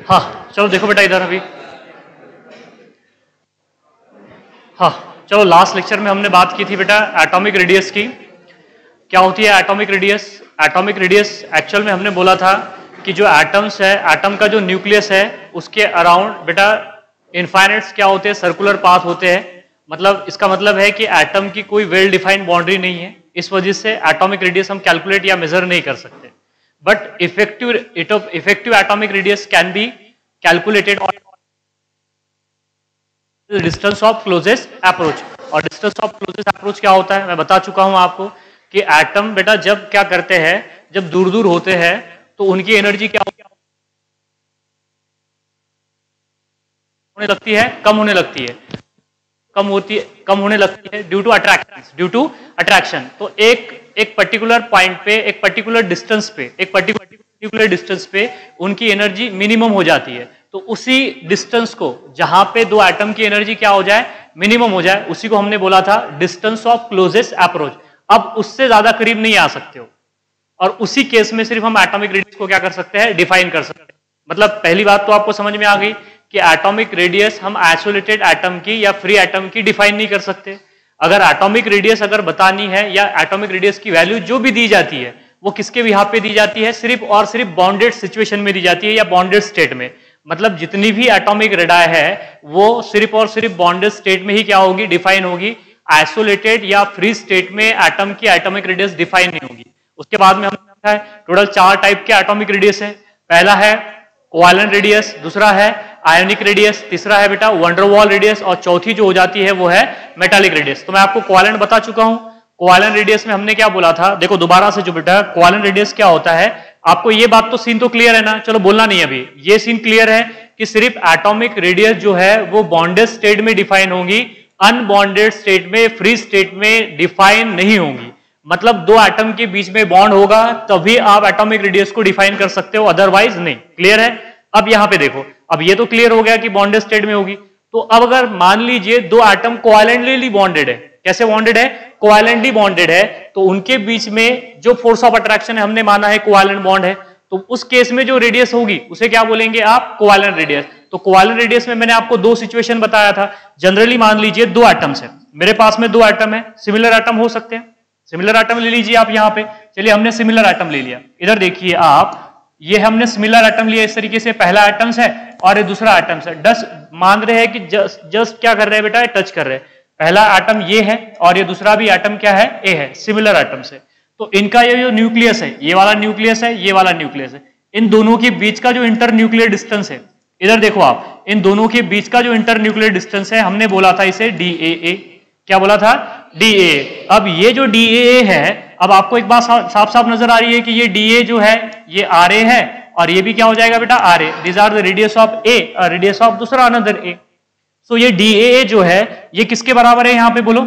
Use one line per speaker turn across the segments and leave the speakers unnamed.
हाँ चलो देखो बेटा इधर अभी। हाँ चलो लास्ट लेक्चर में हमने बात की थी बेटा एटॉमिक रेडियस की। क्या होती है atomic radius? Atomic radius actual में हमने बोला था कि जो एटम्स है, एटम का जो न्यूक्लियस है उसके अराउंड बेटा इनफाइनाइट्स क्या होते हैं, सर्कुलर पाथ होते हैं। मतलब इसका मतलब है कि एटम की कोई वेल डिफाइंड बाउंड्री नहीं है, इस वजह से एटॉमिक रेडियस हम कैलकुलेट या मेजर नहीं कर सकते। But effective atomic radius can be calculated on distance of closest approach. और डिस्टेंस ऑफ क्लोजेस्ट अप्रोच क्या होता है मैं बता चुका हूं आपको कि एटम बेटा जब क्या करते हैं, जब दूर दूर होते हैं तो उनकी एनर्जी क्या होने लगती है, कम होने लगती है, कम होने लगती है ड्यू टू अट्रैक्शन। तो एक पर्टिकुलर पॉइंट पे, एक पर्टिकुलर डिस्टेंस पे उनकी एनर्जी मिनिमम हो जाती है। तो उसी डिस्टेंस को जहां पे दो एटम की एनर्जी क्या हो जाए, मिनिमम हो जाए, उसी को हमने बोला था डिस्टेंस ऑफ क्लोजेस्ट अप्रोच। अब उससे ज्यादा करीब नहीं आ सकते हो, और उसी केस में सिर्फ हम एटॉमिक रेडियस को क्या कर सकते हैं, डिफाइन कर सकते हैं। मतलब पहली बात तो आपको समझ में आ गई कि एटॉमिक रेडियस हम आइसोलेटेड एटम की या फ्री एटम की डिफाइन नहीं कर सकते। अगर एटॉमिक रेडियस अगर बतानी है या एटॉमिक रेडियस की वैल्यू जो भी दी जाती है वो किसके बिहाफ पे दी जाती है, सिर्फ और सिर्फ बॉन्डेड सिचुएशन में दी जाती है या बॉन्डेड स्टेट में। मतलब जितनी भी एटॉमिक रेडाई है वो सिर्फ और सिर्फ बॉन्डेड स्टेट में ही क्या होगी, डिफाइन होगी। आइसोलेटेड या फ्री स्टेट में एटम की एटॉमिक रेडियस डिफाइन नहीं होगी। उसके बाद में हमने देखा है टोटल 4 टाइप के एटॉमिक रेडियस है। पहला है कोवेलेंट रेडियस, दूसरा है आयोनिक रेडियस, तीसरा है बेटा वंडरवॉल रेडियस, और चौथी जो हो जाती है वो है मेटालिक रेडियस। तो मैं आपको कोवेलेंट बता चुका हूं। कोवेलेंट रेडियस में हमने क्या बोला था, देखो दोबारा से जो बेटा कोवेलेंट रेडियस क्या होता है, आपको ये बात तो सीन तो क्लियर है ना, चलो बोलना नहीं अभी, ये सीन क्लियर है कि सिर्फ एटॉमिक रेडियस जो है वो बॉन्डेड स्टेट में डिफाइन होगी, अनबॉन्डेड स्टेट में, फ्री स्टेट में डिफाइन नहीं होंगी। मतलब दो एटम के बीच में बॉन्ड होगा तभी आप एटॉमिक रेडियस को डिफाइन कर सकते हो, अदरवाइज नहीं। क्लियर है? अब यहां पे देखो, अब ये तो क्लियर हो गया कि बॉन्डेड स्टेट में होगी। तो अब अगर मान लीजिए दो एटम कोवेलेंटली बॉन्डेड है, कैसे बॉन्डेड है, कोवेलेंटली बॉन्डेड है, तो उनके बीच में जो फोर्स ऑफ अट्रैक्शन है हमने माना है कोवेलेंट बॉन्ड है, तो उस केस में जो रेडियस होगी उसे क्या बोलेंगे आप, कोवेलेंट रेडियस। तो कोवेलेंट रेडियस में मैंने आपको 2 सिचुएशन बताया था। जनरली मान लीजिए 2 एटम्स है, मेरे पास में 2 एटम है, सिमिलर एटम हो सकते हैं, सिमिलर एटम ले लीजिए आप यहाँ पे। चलिए हमने सिमिलर एटम ले लिया, इधर देखिए आप, ये हमने सिमिलर एटम लिया इस तरीके से, पहला एटम्स है और ये दूसरा एटम्स है। मान रहे हैं कि जस्ट क्या कर रहे हैं बेटा, टच कर रहे हैं। पहला एटम ये है और ये दूसरा भी एटम क्या है, ए है, सिमिलर एटम से। तो इनका ये जो न्यूक्लियस है, ये वाला न्यूक्लियस है, ये वाला न्यूक्लियस है, इन दोनों के बीच का जो इंटर न्यूक्लियर डिस्टेंस है, इधर देखो आप, इन दोनों के बीच का जो इंटर न्यूक्लियर डिस्टेंस है हमने बोला था इसे DAA। क्या बोला था, DAA। अब ये जो DAA है, अब आपको एक बात साफ साफ नजर आ रही है कि ये DA जो है ये RA है, और ये भी क्या हो जाएगा बेटा, RA। This are the radius of A और रेडियस ऑफ दूसरा अनदर A। सो ये DAA जो है ये किसके बराबर है यहाँ पे बोलो,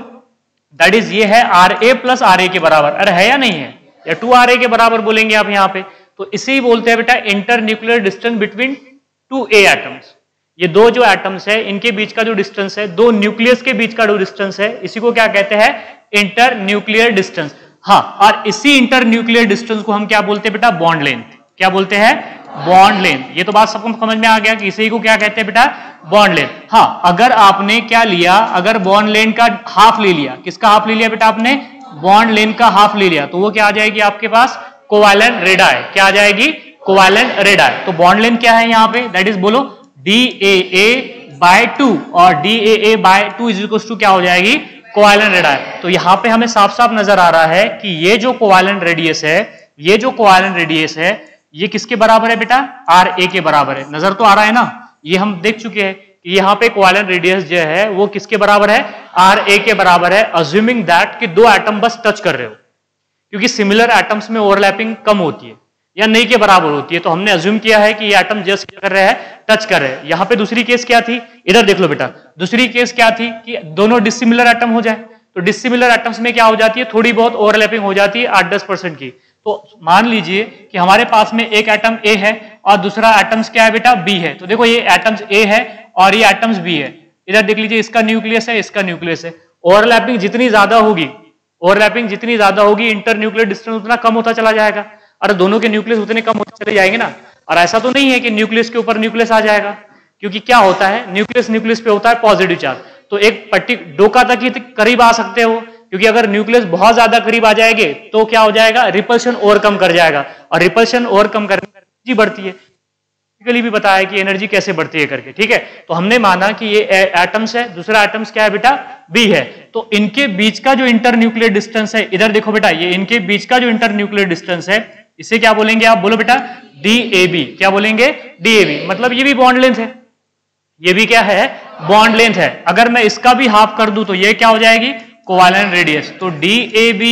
दैट इज ये है RA प्लस RA के बराबर। अरे है या नहीं है, या 2RA के बराबर बोलेंगे आप यहाँ पे। तो इसे ही बोलते हैं बेटा inter nuclear distance between 2A atoms. ये दो जो एटम्स है इनके बीच का जो डिस्टेंस है, दो न्यूक्लियस के बीच का जो डिस्टेंस है, इसी को क्या कहते हैं, इंटर न्यूक्लियर डिस्टेंस। हाँ, और इसी इंटर न्यूक्लियर डिस्टेंस को हम क्या बोलते हैं बेटा, बॉन्ड लेंथ। क्या बोलते हैं, बॉन्ड लेंथ। ये तो बात सबको समझ में आ गया कि इसी को क्या कहते हैं बेटा, बॉन्ड लेंथ। हाँ, अगर आपने क्या लिया, अगर बॉन्ड लेंथ का हाफ ले लिया, किसका हाफ ले लिया बेटा आपने, बॉन्ड लेंथ का हाफ ले लिया, तो वो क्या आ जाएगी आपके पास, कोवेलेंट रेडाई। क्या आ जाएगी, कोवेलेंट रेडाई। तो बॉन्ड लेंथ क्या है यहाँ पे, दैट इज बोलो DAA/2, और DAA/2 इज इक्वल टू क्या हो जाएगी, कोवेलेंट रेडाई। तो यहाँ पे हमें साफ साफ नजर आ रहा है कि ये जो कोवेलेंट रेडियस है, ये जो कोवेलेंट रेडियस है, ये किसके बराबर है बेटा, RA के बराबर है। नजर तो आ रहा है ना, ये हम देख चुके हैं कि यहाँ पे कोवेलेंट रेडियस जो है वो किसके बराबर है, RA के बराबर है। अज्यूमिंग दैट कि दो एटम बस टच कर रहे हो, क्योंकि सिमिलर एटम्स में ओवरलैपिंग कम होती है या नहीं के बराबर होती है, तो हमने अज्यूम किया है कि ये एटम जस्ट क्या कर रहे हैं, टच कर रहे हैं। यहाँ पे दूसरी केस क्या थी, इधर देख लो बेटा, दूसरी केस क्या थी कि दोनों डिसिमिलर एटम हो जाए। तो डिसिमिलर एटम्स में क्या हो जाती है, थोड़ी बहुत ओवरलैपिंग हो जाती है 8-10% की। तो मान लीजिए कि हमारे पास में एक एटम A है और दूसरा एटम्स क्या है बेटा, B है। तो देखो ये एटम्स A है और ये एटम्स B है। इधर देख लीजिए, इसका न्यूक्लियस है, इसका न्यूक्लियस है। ओवरलैपिंग जितनी ज्यादा होगी, ओवरलैपिंग जितनी ज्यादा होगी, इंटर न्यूक्लियर डिस्टेंस उतना कम होता चला जाएगा। अरे दोनों के न्यूक्लियस उतने कम होते चले जाएंगे ना। और ऐसा तो नहीं है कि न्यूक्लियस के ऊपर न्यूक्लियस आ जाएगा, क्योंकि क्या होता है, न्यूक्लियस न्यूक्लियस पे होता है पॉजिटिव चार्ज, तो एक डोका तक ही करीब आ सकते हो, क्योंकि अगर न्यूक्लियस बहुत ज्यादा करीब आ जाएंगे तो क्या हो जाएगा, रिपल्शन ओवरकम कर जाएगा, और रिपल्शन ओवरकम करने से एनर्जी बढ़ती है। फिजिकली भी बताया कि एनर्जी कैसे बढ़ती है करके, ठीक है। तो हमने माना कि ये एटम्स है, दूसरा एटम्स क्या है बेटा, बी है, तो इनके बीच का जो इंटर न्यूक्लियर डिस्टेंस है, इधर देखो बेटा, ये इनके बीच का जो इंटर न्यूक्लियर डिस्टेंस है, इसे क्या बोलेंगे आप, बोलो बेटा, DAB। क्या बोलेंगे, DAB, मतलब ये भी बॉन्ड लेंथ है, ये भी क्या है, बॉन्ड लेंथ है। अगर मैं इसका भी हाफ कर दूं तो ये क्या हो जाएगी, कोवैलेंट रेडियस, तो DAB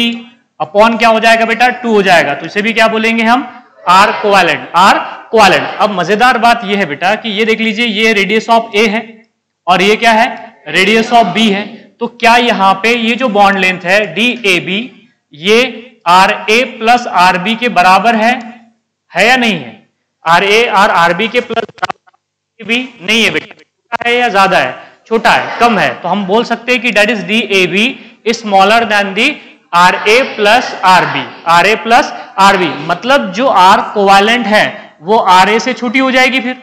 अपॉन क्या हो जाएगा बेटा, 2 हो जाएगा, तो इसे भी क्या बोलेंगे हम, R कोवैलेंट, R कोवैलेंट। अब मजेदार बात ये है बेटा कि ये देख लीजिए, ये रेडियस ऑफ A है और ये क्या है, रेडियस ऑफ B है, तो क्या यहां पे ये जो बॉन्ड लेंथ है DAB, ये RA प्लस RB के बराबर है या नहीं है, RA और RB के प्लस भी नहीं है बेटा, छोटा है या ज्यादा है, छोटा है, कम है, तो हम बोल सकते हैं कि that is DAB smaller than the RA plus RB, RA plus RB, मतलब जो R कोवैलेंट है वो RA से छोटी हो जाएगी फिर,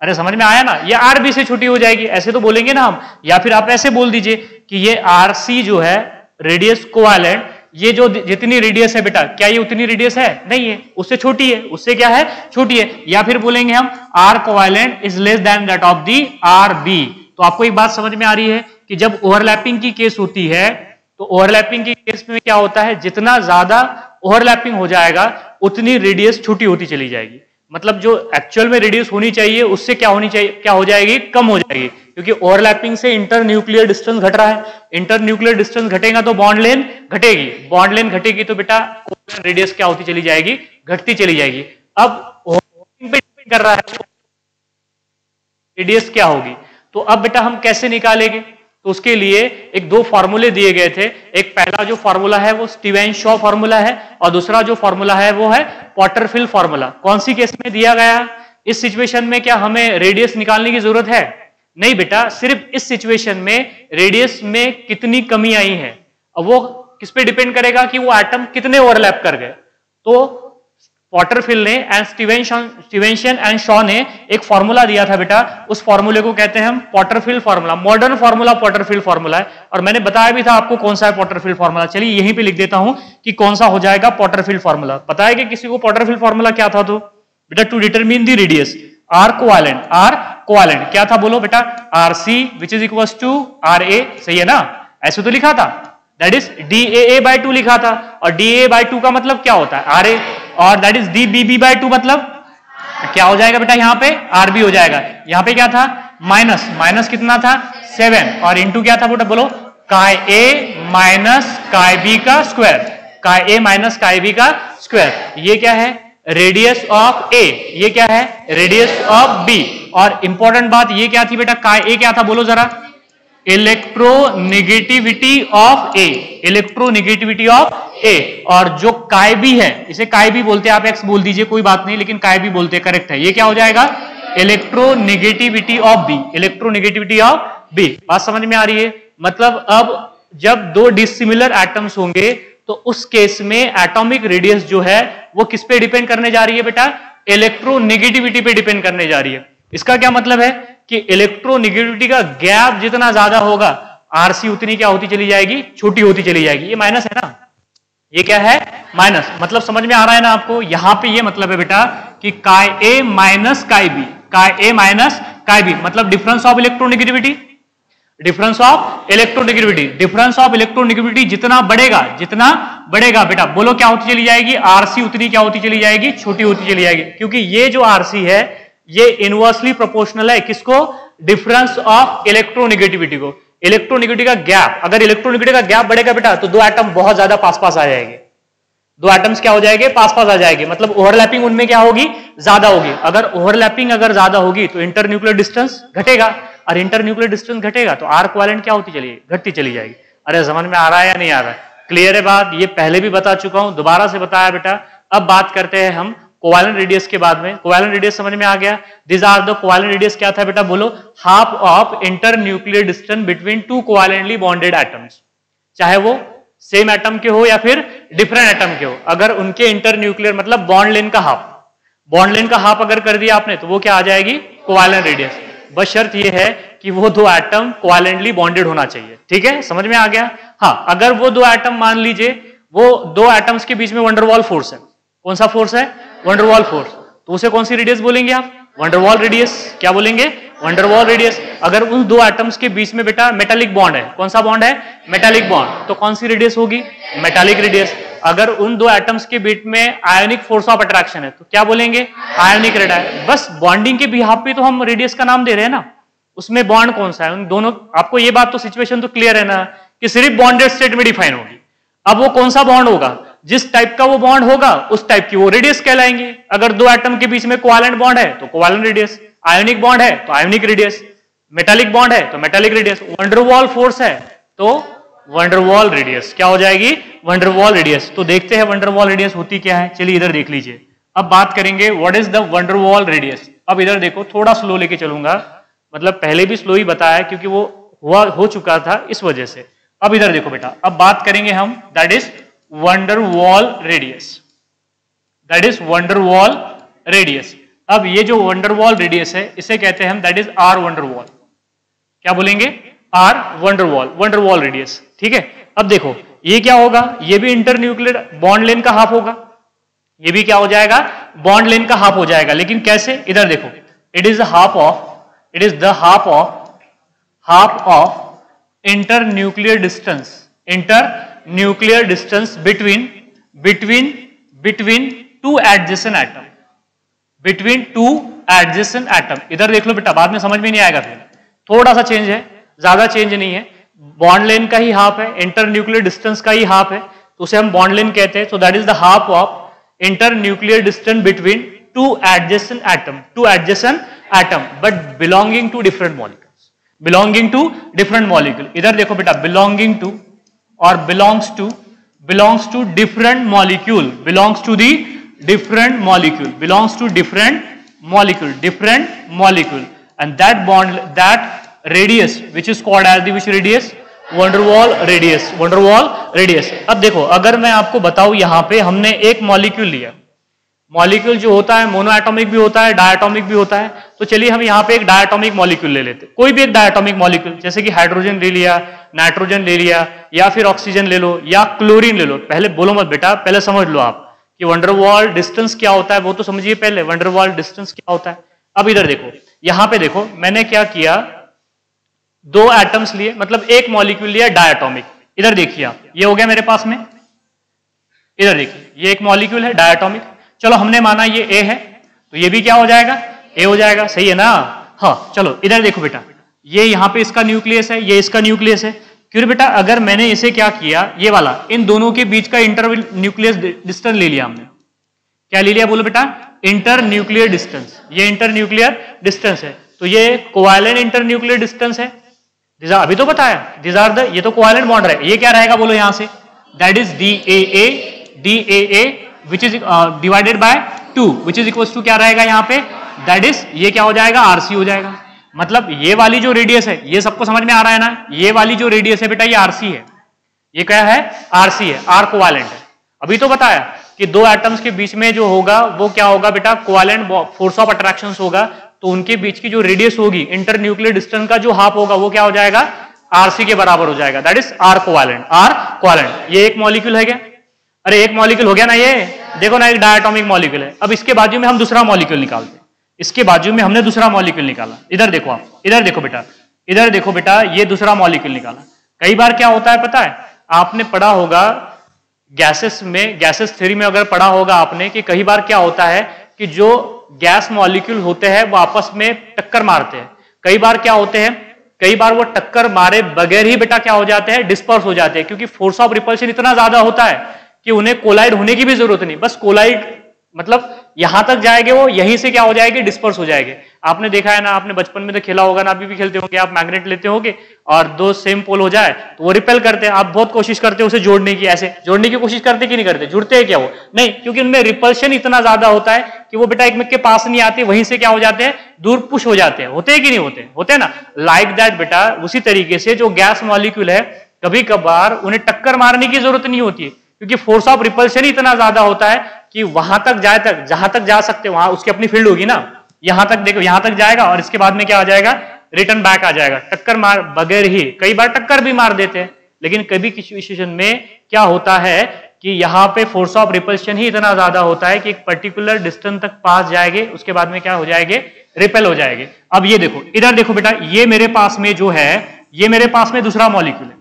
अरे समझ में आया ना, ये RB से छोटी हो जाएगी, ऐसे तो बोलेंगे ना हम, या फिर आप ऐसे बोल दीजिए कि ये RC जो है रेडियस कोवैलेंट, ये जो जितनी रेडियस है बेटा, क्या ये उतनी रेडियस है, नहीं है, उससे छोटी है, उससे क्या है, छोटी है, या फिर बोलेंगे हम R covalent is less than that of the RB। तो आपको एक बात समझ में आ रही है कि जब ओवरलैपिंग की केस होती है, तो ओवरलैपिंग की केस में क्या होता है, जितना ज्यादा ओवरलैपिंग हो जाएगा उतनी रेडियस छोटी होती चली जाएगी, मतलब जो एक्चुअल में रेडियस होनी चाहिए उससे क्या होनी चाहिए, क्या हो जाएगी, कम हो जाएगी, क्योंकि ओवरलैपिंग से इंटर न्यूक्लियर डिस्टेंस घट रहा है, इंटर न्यूक्लियर डिस्टेंस घटेगा तो बॉन्ड लेंथ घटेगी, बॉन्ड लेंथ घटेगी तो बेटा रेडियस क्या होती चली जाएगी, घटती चली जाएगी। अब पे डिपेंड कर रहा है रेडियस क्या होगी, तो अब बेटा हम कैसे निकालेंगे, तो उसके लिए एक दो फॉर्मूले दिए गए थे, एक पहला जो फॉर्मूला है वो स्टीवेन-शॉ फॉर्मूला है, और दूसरा जो फॉर्मूला है वो है पॉटरफिल्ड फॉर्मूला। कौन सी केस में दिया गया, इस सिचुएशन में क्या हमें रेडियस निकालने की जरूरत है, नहीं बेटा, सिर्फ इस सिचुएशन में रेडियस में कितनी कमी आई है, अब वो किस पे डिपेंड करेगा कि वो एटम कितने ओवरलैप कर गए। तो पॉटरफिल्ड ने एंड स्टीवेंसन एंड शॉ ने एक फॉर्मूला दिया था बेटा, उस फॉर्मूले को कहते हैं हम पॉटरफिल्ड फॉर्मूला, मॉडर्न फॉर्मूला पॉटरफिल्ड फॉर्मूला है, और मैंने बताया भी था आपको कौन सा है पॉटरफिल्ड फॉर्मूला। चलिए यहीं पे लिख देता हूं कि कौन सा हो जाएगा पॉटरफिल्ड फॉर्मूला। पता है कि किसी को पॉटरफिल्ड फॉर्मूला क्या था, तो बेटा to determine the radius R covalent क्या था, बोलो बेटा, RC which is equal to RA, सही है ना, ऐसे तो लिखा था, दैट इज DAA/2 लिखा था, और DAA/2 का मतलब क्या होता है, RA, और दैट इज DBB/2 मतलब क्या हो जाएगा बेटा, यहाँ पे RB हो जाएगा, यहाँ पे क्या था, माइनस कितना था 7, और इंटू क्या था बेटा, बोलो Ka माइनस Kb का स्क्वायर, Ka माइनस Kb का स्क्वायर, ये क्या है, रेडियस ऑफ A, ये क्या है, रेडियस ऑफ B, और इंपॉर्टेंट बात ये क्या थी बेटा, Ka क्या था, बोलो जरा, electronegativity of A, electronegativity of A, और जो Kb है, इसे Kb बोलते हैं, आप X बोल दीजिए कोई बात नहीं, लेकिन Kb बोलते हैं, करेक्ट है, ये क्या हो जाएगा, electronegativity of B, electronegativity of B. बात समझ में आ रही है, मतलब अब जब दो डिसिमिलर एटम्स होंगे तो उस केस में एटॉमिक रेडियस जो है वो किस पे डिपेंड करने जा रही है बेटा, इलेक्ट्रोनेगेटिविटी पे डिपेंड करने जा रही है। इसका क्या मतलब है कि इलेक्ट्रोनेगेटिविटी का गैप जितना ज्यादा होगा आरसी उतनी क्या होती चली जाएगी, छोटी होती चली जाएगी। ये माइनस है ना, ये क्या है माइनस, मतलब समझ में आ रहा है ना आपको, यहां पे ये मतलब है बेटा कि Ka minus Kb, Ka minus Kb मतलब difference of electronegativity, difference of electronegativity, difference of electronegativity जितना बढ़ेगा बेटा बोलो क्या होती चली जाएगी, आरसी उतनी क्या होती चली जाएगी, छोटी होती चली जाएगी, क्योंकि ये जो आरसी है ये इनवर्सली प्रोपोर्शनल है किसको, डिफरेंस ऑफ इलेक्ट्रोनेगेटिविटी को। इलेक्ट्रोनेगेटिविटी का गैप, अगर इलेक्ट्रोनेगेटिविटी का गैप बढ़ेगा बेटा तो दो एटम बहुत ज्यादा पास पास आ जाएंगे, दो एटम्स क्या हो जाएंगे, पास पास आ जाएंगे, मतलब ओवरलैपिंग उनमें क्या होगी, ज्यादा होगी। अगर ओवरलैपिंग अगर ज्यादा होगी तो इंटरन्यूक्लियर डिस्टेंस घटेगा, और इंटरन्यूक्लियर डिस्टेंस घटेगा तो आर कोवैलेंट क्या होती चली घटती चली जाएगी। अरे समझ में आ रहा है या नहीं आ रहा है, क्लियर है बात, ये पहले भी बता चुका हूं, दोबारा से बताया बेटा। अब बात करते हैं हम कोवैलेंट रेडियस के बाद में, कोवैलेंट रेडियस समझ में आ गया, this are the covalent radius क्या था बेटा, बोलो half of internuclear distance between two covalently bonded atoms, चाहे वो सेम एटम के हो या फिर डिफरेंट एटम के हो, अगर उनके इंटरन्यूक्लियर मतलब बॉन्ड लेंथ का हाफ, बॉन्ड लेंथ का हाफ अगर कर दिया आपने तो वो क्या आ जाएगी, कोवैलेंट रेडियस। बस शर्त ये है कि वो दो एटम कोवैलेंटली बॉन्डेड होना चाहिए। ठीक है, समझ में आ गया। हाँ, अगर वो दो एटम मान लीजिए वो दो एटम्स के बीच में वंडरवॉल फोर्स है, कौन सा फोर्स है, वंडरवॉल फोर्स, तो उसे कौन सी रेडियस बोलेंगे आप, वंडरवॉल रेडियस। क्या बोलेंगे, वंडरवॉल रेडियस। अगर उन दो एटम्स के बीच में बेटा मेटालिक बॉन्ड है, कौन सा बॉन्ड है, मेटालिक बॉन्ड, तो कौन सी रेडियस होगी, मेटालिक रेडियस। अगर उन दो एटम्स के बीच में आयोनिक फोर्स ऑफ अट्रैक्शन है तो क्या बोलेंगे, आयोनिक रेडियस। बस बॉन्डिंग के बिहाफ पे तो हम रेडियस का नाम दे रहे हैं ना, उसमें बॉन्ड कौन सा है, उन दोनों। आपको ये बात तो सिचुएशन तो क्लियर है ना कि सिर्फ बॉन्डेड स्टेट में डिफाइन होगी। अब वो कौन सा बॉन्ड होगा, जिस टाइप का वो बॉन्ड होगा उस टाइप की वो रेडियस कहलाएंगे। अगर दो एटम के बीच में कोवैलेंट बॉन्ड है तो कोवैलेंट रेडियस, आयोनिक बॉन्ड है तो आयोनिक रेडियस, मेटालिक बॉन्ड है तो मेटालिक रेडियस, वंडरवॉल फोर्स है तो वंडरवॉल रेडियस। क्या हो जाएगी, वंडरवॉल रेडियस। तो देखते हैं वंडरवॉल रेडियस होती क्या है। चलिए इधर देख लीजिए। अब बात करेंगे what is the van der Waals radius. अब इधर देखो, थोड़ा स्लो लेके चलूंगा, मतलब पहले भी स्लो ही बताया क्योंकि वो हो चुका था इस वजह से। अब इधर देखो बेटा, अब बात करेंगे हम, that is van der Waals radius, that is van der Waals radius. अब ये जो वंडरवॉल रेडियस है इसे कहते हैं हम, दैट इज आर वंडरवॉल। क्या बोलेंगे, आर वंडरवॉल, वंडरवॉल रेडियस। ठीक है, अब देखो ये क्या होगा, ये भी इंटरन्यूक्लियर बॉन्ड लेंथ का हाफ होगा, ये भी क्या हो जाएगा, बॉन्ड लेंथ का हाफ हो जाएगा। लेकिन कैसे, इधर देखो, it is half of, it is the half of internuclear distance, internuclear distance between two adjacent atom, between two adjacent atom. इधर देख लो बेटा, बाद में समझ में नहीं आएगा, फिर थोड़ा सा चेंज है, ज्यादा चेंज नहीं है। बॉन्ड लेंथ का ही हाफ है, इंटरन्यूक्लियर डिस्टेंस का ही हाफ है, तो उसे हम बॉन्ड लेंथ कहते हैं। So that is the half of internuclear distance between two adjacent atom but belonging to different molecules, belonging to different molecule. इधर देखो बेटा, बिलोंगिंग टू और belongs to different molecule, belongs to the different molecule, belongs to different molecule, and that bond, that radius which is called as the which radius, van der Waals radius. अब देखो, अगर मैं आपको बताऊं, यहां पे हमने एक मॉलिक्यूल लिया, मॉलिक्यूल जो होता है मोनोएटॉमिक भी होता है, डायटॉमिक भी होता है। तो चलिए हम यहां पे एक डायटॉमिक मॉलिक्यूल ले लेते, कोई भी एक डायटॉमिक मॉलिक्यूल, जैसे कि हाइड्रोजन ले लिया, नाइट्रोजन ले लिया, या फिर ऑक्सीजन ले लो, या क्लोरीन ले लो। पहले बोलो मत बेटा, पहले समझ लो आप कि वंडरवॉल डिस्टेंस क्या होता है, वो तो समझिए पहले, वंडरवॉल डिस्टेंस क्या होता है। अब इधर देखो, यहां पे देखो, मैंने क्या किया, दो एटम्स लिए, मतलब एक मॉलिक्यूल लिया डायटॉमिक। इधर देखिए आप, ये हो गया मेरे पास में, इधर देखिए, ये एक मॉलिक्यूल है डायटॉमिक। चलो हमने माना ये ए है, तो ये भी क्या हो जाएगा, ए हो जाएगा, सही है ना। हाँ, चलो इधर देखो बेटा, ये यहां पे इसका न्यूक्लियस है, ये इसका न्यूक्लियस है। क्यों बेटा, अगर मैंने इसे क्या किया, ये वाला, इन दोनों के बीच का इंटर न्यूक्लियस डिस्टेंस ले लिया हमने। क्या ले लिया, बोलो बेटा, इंटर न्यूक्लियर डिस्टेंस। ये इंटर न्यूक्लियर डिस्टेंस है, तो ये कोवैलेंट इंटर न्यूक्लियर डिस्टेंस है। अभी तो बताया, दिस आर द, ये तो कोवैलेंट बॉन्ड है। ये क्या रहेगा बोलो यहां से, that is DAA which is divided by 2 which is equals to क्या रहेगा यहाँ पे, दैट इज, ये क्या हो जाएगा, RC हो जाएगा। मतलब ये वाली जो रेडियस है, ये सबको समझ में आ रहा है ना, ये वाली जो रेडियस है बेटा, ये RC है। ये क्या है, RC है, R कोवैलेंट है। अभी तो बताया कि दो एटम्स के बीच में जो होगा वो क्या होगा बेटा, कोवैलेंट फोर्स ऑफ अट्रैक्शन होगा, तो उनके बीच की जो रेडियस होगी, इंटर न्यूक्लियर डिस्टेंस का जो हाफ होगा, वो क्या हो जाएगा, RC के बराबर हो जाएगा, दैट इज R कोवैलेंट। ये एक मॉलिक्यूल है क्या, अरे एक मॉलिक्यूल हो गया ना, ये देखो ना, एक डायटॉमिक मॉलिक्यूल है। अब इसके बाजू में हम दूसरा मॉलिक्यूल निकालते हैं, इसके बाजू में हमने दूसरा मॉलिक्यूल निकाला। इधर देखो आप, इधर देखो बेटा, इधर देखो बेटा, ये दूसरा मॉलिक्यूल निकाला। कई बार क्या होता है पता है, आपने पढ़ा होगा गैसेस में, गैसेस थ्योरी में अगर पढ़ा होगा आपने, कि कई बार क्या होता है कि जो गैस मॉलिक्यूल होते हैं वो आपस में टक्कर मारते हैं। कई बार क्या होते हैं, कई बार वो टक्कर मारे बगैर ही बेटा क्या हो जाते हैं, डिस्पर्स हो जाते हैं, क्योंकि फोर्स ऑफ रिपल्शन इतना ज्यादा होता है कि उन्हें कोलाइड होने की भी जरूरत नहीं, बस कोलाइड मतलब यहां तक जाएंगे, वो यहीं से क्या हो जाएगी, डिस्पर्स हो जाएंगे। आपने देखा है ना, आपने बचपन में तो खेला होगा ना, अभी भी खेलते होंगे आप, मैग्नेट लेते होंगे और दो सेम पोल हो जाए तो वो रिपेल करते हैं। आप बहुत कोशिश करते हो उसे जोड़ने की, ऐसे जोड़ने की कोशिश करते कि नहीं करते, जुड़ते हैं क्या वो, नहीं, क्योंकि उनमें रिपल्शन इतना ज्यादा होता है कि वो बेटा एक के पास नहीं आते, वहीं से क्या हो जाते हैं, दूर पुश हो जाते हैं। होते हैं कि नहीं होते, होते हैं ना, लाइक दैट बेटा। उसी तरीके से जो गैस मॉलिक्यूल है, कभी कभार उन्हें टक्कर मारने की जरूरत नहीं होती है, क्योंकि फोर्स ऑफ रिपल्शन ही इतना ज्यादा होता है कि वहां तक जाए तक जहां तक जा सकते वहां उसकी अपनी फील्ड होगी ना, यहां तक देखो यहां तक जाएगा और इसके बाद में क्या आ जाएगा, रिटर्न बैक आ जाएगा। टक्कर मार बगैर ही, कई बार टक्कर भी मार देते हैं, लेकिन कभी किसी सिचुएशन में क्या होता है कि यहाँ पे फोर्स ऑफ रिपल्शन ही इतना ज्यादा होता है कि एक पर्टिकुलर डिस्टेंस तक पास जाएंगे, उसके बाद में क्या हो जाएंगे, रिपेल हो जाएंगे। अब ये देखो, इधर देखो बेटा, ये मेरे पास में जो है, ये मेरे पास में दूसरा मॉलिक्यूल है।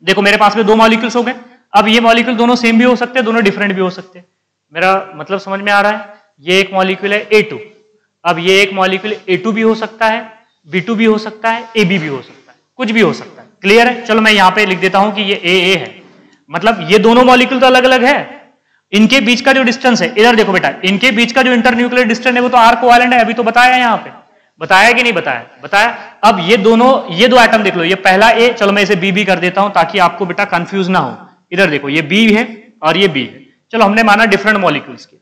देखो मेरे पास में दो मॉलिक्यूल्स हो गए। अब ये मॉलिक्यूल दोनों सेम भी हो सकते हैं, दोनों डिफरेंट भी हो सकते हैं। मेरा मतलब समझ में आ रहा है? ये एक मॉलिक्यूल है A2, अब ये एक मॉलिक्यूल A2 भी हो सकता है, B2 भी हो सकता है, AB भी हो सकता है, कुछ भी हो सकता है। क्लियर है? चलो मैं यहां पे लिख देता हूं कि ये AA है, मतलब ये दोनों मॉलिक्यूल तो अलग अलग है, इनके बीच का जो डिस्टेंस है, इधर देखो बेटा, इनके बीच का जो इंटरन्यूक्लियर डिस्टेंस है वो तो R कोवैलेंट है, अभी तो बताया है यहाँ पे, बताया कि नहीं बताया? बताया। अब ये दोनों, ये दो एटम देख लो, ये पहला A, चलो मैं इसे B भी कर देता हूं ताकि आपको बेटा कंफ्यूज ना हो। इधर देखो ये B है और ये B है, चलो हमने माना डिफरेंट मॉलिक्यूल्स के,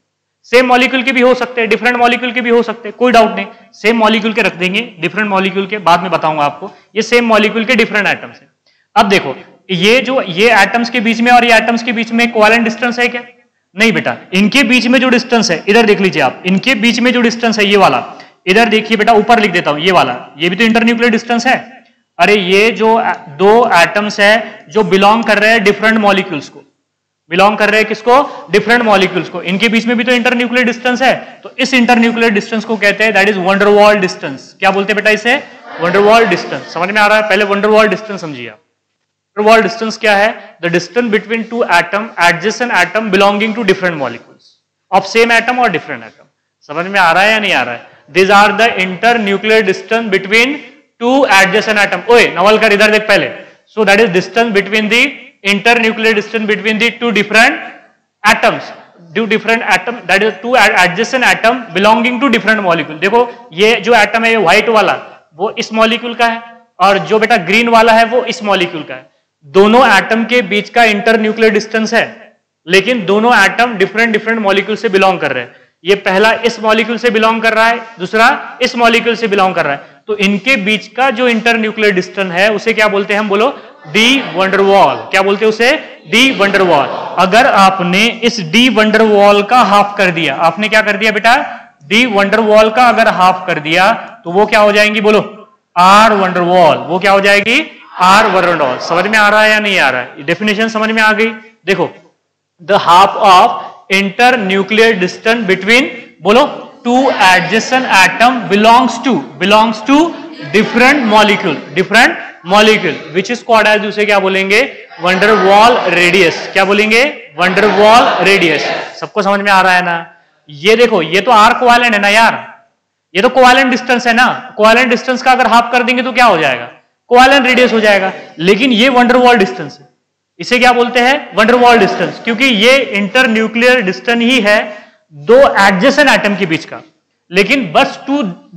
सेम मॉलिक्यूल के भी हो सकते हैं, डिफरेंट मॉलिक्यूल के भी हो सकते हैं, कोई डाउट नहीं, सेम मॉलिक्यूल के रख देंगे, डिफरेंट मॉलिक्यूल के बाद में बताऊंगा आपको, ये सेम मॉलिक्यूल के डिफरेंट एटम्स हैं। अब देखो ये जो ये एटम्स के बीच में और ये एटम्स के बीच में कोवैलेंट डिस्टेंस है क्या? नहीं बेटा, इनके बीच में जो डिस्टेंस है, इधर देख लीजिए आप, इनके बीच में जो डिस्टेंस है ये वाला, इधर देखिए बेटा, ऊपर लिख देता हूं ये वाला, ये भी तो इंटरन्यूक्लियर डिस्टेंस है। अरे ये जो दो एटम्स है जो बिलोंग कर रहे हैं डिफरेंट मॉलिक्यूल्स को, बिलोंग कर रहे हैं किसको? डिफरेंट मॉलिक्यूल्स को, इनके बीच में भी तो इंटरन्यूक्लियर डिस्टेंस है, तो इस इंटरन्यूक्लियर डिस्टेंस को कहते हैं that is wonder wall distance. क्या बोलते हैं बेटा इसे? Wonder wall distance. समझ में आ रहा है? पहले वंडर वॉल डिस्टेंस समझिए आप। वंडर वॉल डिस्टेंस क्या है? The distance between two atom adjacent atom belonging to different molecules of same atom और डिफरेंट एटम। समझ में आ रहा है या नहीं आ रहा है? These are the internuclear distance between two adjacent atom. ओए नवलकर इधर देख पहले। So that is distance between the internuclear distance between the two different atoms. Two different atom, that is two adjacent atom belonging to different molecule. देखो ये जो atom है ये white वाला वो इस मॉलिक्यूल का है और जो बेटा ग्रीन वाला है वो इस मॉलिक्यूल का है। दोनों एटम के बीच का इंटरन्यूक्लियर डिस्टेंस है, लेकिन दोनों एटम डिफरेंट डिफरेंट मॉलिक्यूल से बिलोंग कर रहे हैं। ये पहला इस मॉलिक्यूल से बिलोंग कर रहा है, दूसरा इस मॉलिक्यूल से बिलोंग कर रहा है, तो इनके बीच का जो इंटरन्यूक्लियर डिस्टेंस है उसे क्या बोलते हैं हम? बोलो डी वंडर वॉल। क्या बोलते हैं उसे? D wonder wall. अगर आपने इस डी वंडर वॉल का हाफ कर दिया, आपने क्या कर दिया बेटा? डी वंडर वॉल का अगर हाफ कर दिया तो वो क्या हो जाएंगी? बोलो आर वंडर वॉल। वो क्या हो जाएगी? R van der Waals. समझ में आ रहा है या नहीं आ रहा है? डेफिनेशन समझ में आ गई? देखो the half of internuclear distance between बोलो two adjacent atom belongs to different molecule which is called as, उसे क्या बोलेंगे? Wonder Waals radius. क्या बोलेंगे? Wonder Waals radius. सबको समझ में आ रहा है ना? ये देखो ये तो आर कोवैलेंट है ना यार, ये तो कोवैलेंट डिस्टेंस है ना, कोवैलेंट डिस्टेंस का अगर हाफ कर देंगे तो क्या हो जाएगा? कोवैलेंट रेडियस हो जाएगा। लेकिन ये वंडर वॉल डिस्टेंस है, इसे क्या बोलते हैं? वंडर वॉल डिस्टेंस, क्योंकि ये इंटरन्यूक्लियर डिस्टेंस ही है दो एडजेसेंट एटम के बीच का, लेकिन बस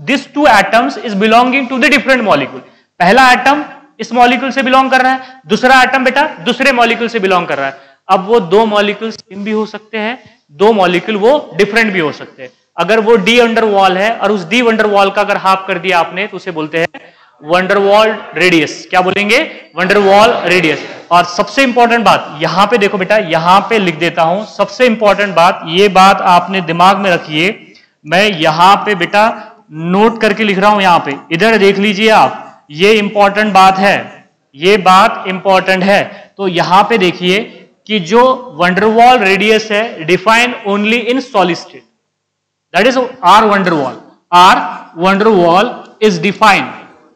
this two atoms is belonging to the different molecule. पहला एटम इस मॉलिक्यूल से बिलोंग कर रहा है, दूसरा एटम बेटा दूसरे मॉलिक्यूल से बिलोंग कर रहा है। अब वो दो मॉलिक्यूल सेम भी हो सकते हैं, दो मॉलिक्यूल वो डिफरेंट भी हो सकते हैं। अगर वो डी वंडर वॉल है और उस डी वंडर वॉल का अगर हाफ कर दिया आपने तो उसे बोलते हैं वंडर वॉल रेडियस। क्या बोलेंगे? Wonder Waals radius. और सबसे इंपॉर्टेंट बात यहां पे देखो बेटा, यहां पे लिख देता हूं सबसे इंपॉर्टेंट बात, ये बात आपने दिमाग में रखिए, मैं यहां पे बेटा नोट करके लिख रहा हूं, यहां पे इधर देख लीजिए आप, ये इंपॉर्टेंट बात है, ये बात इंपॉर्टेंट है। तो यहां पे देखिए कि जो वंडर वॉल रेडियस है define only in solid state, that is R van der Waals. R van der Waals is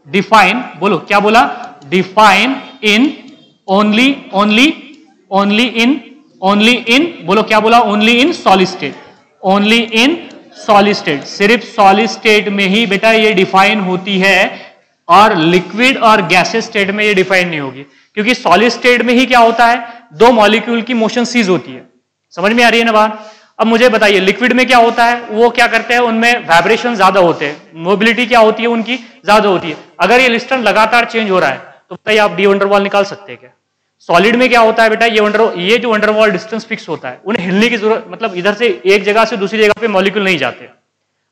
define बोलो क्या बोला? डिफाइन इन ओनली इन बोलो क्या बोला? Only in solid state, only in solid state. सिर्फ सॉलिड स्टेट में ही बेटा ये डिफाइन होती है और लिक्विड और गैसेस स्टेट में ये डिफाइन नहीं होगी, क्योंकि सॉलिड स्टेट में ही क्या होता है? दो मॉलिक्यूल की मोशन सीज होती है। समझ में आ रही है ना बात? अब मुझे बताइए लिक्विड में क्या होता है? वो क्या करते हैं? उनमें वाइब्रेशन ज्यादा होते हैं, मोबिलिटी क्या होती है उनकी? ज्यादा होती है। अगर ये डिस्टेंस लगातार चेंज हो रहा है तो बताइए आप डी वंडर वॉल निकाल सकते हैं क्या? सॉलिड में क्या होता है बेटा? ये जो वंडर वॉल डिस्टेंस फिक्स होता है, उन्हें हिलने की जरूरत, मतलब इधर से एक जगह से दूसरी जगह पे मॉलिक्यूल नहीं जाते।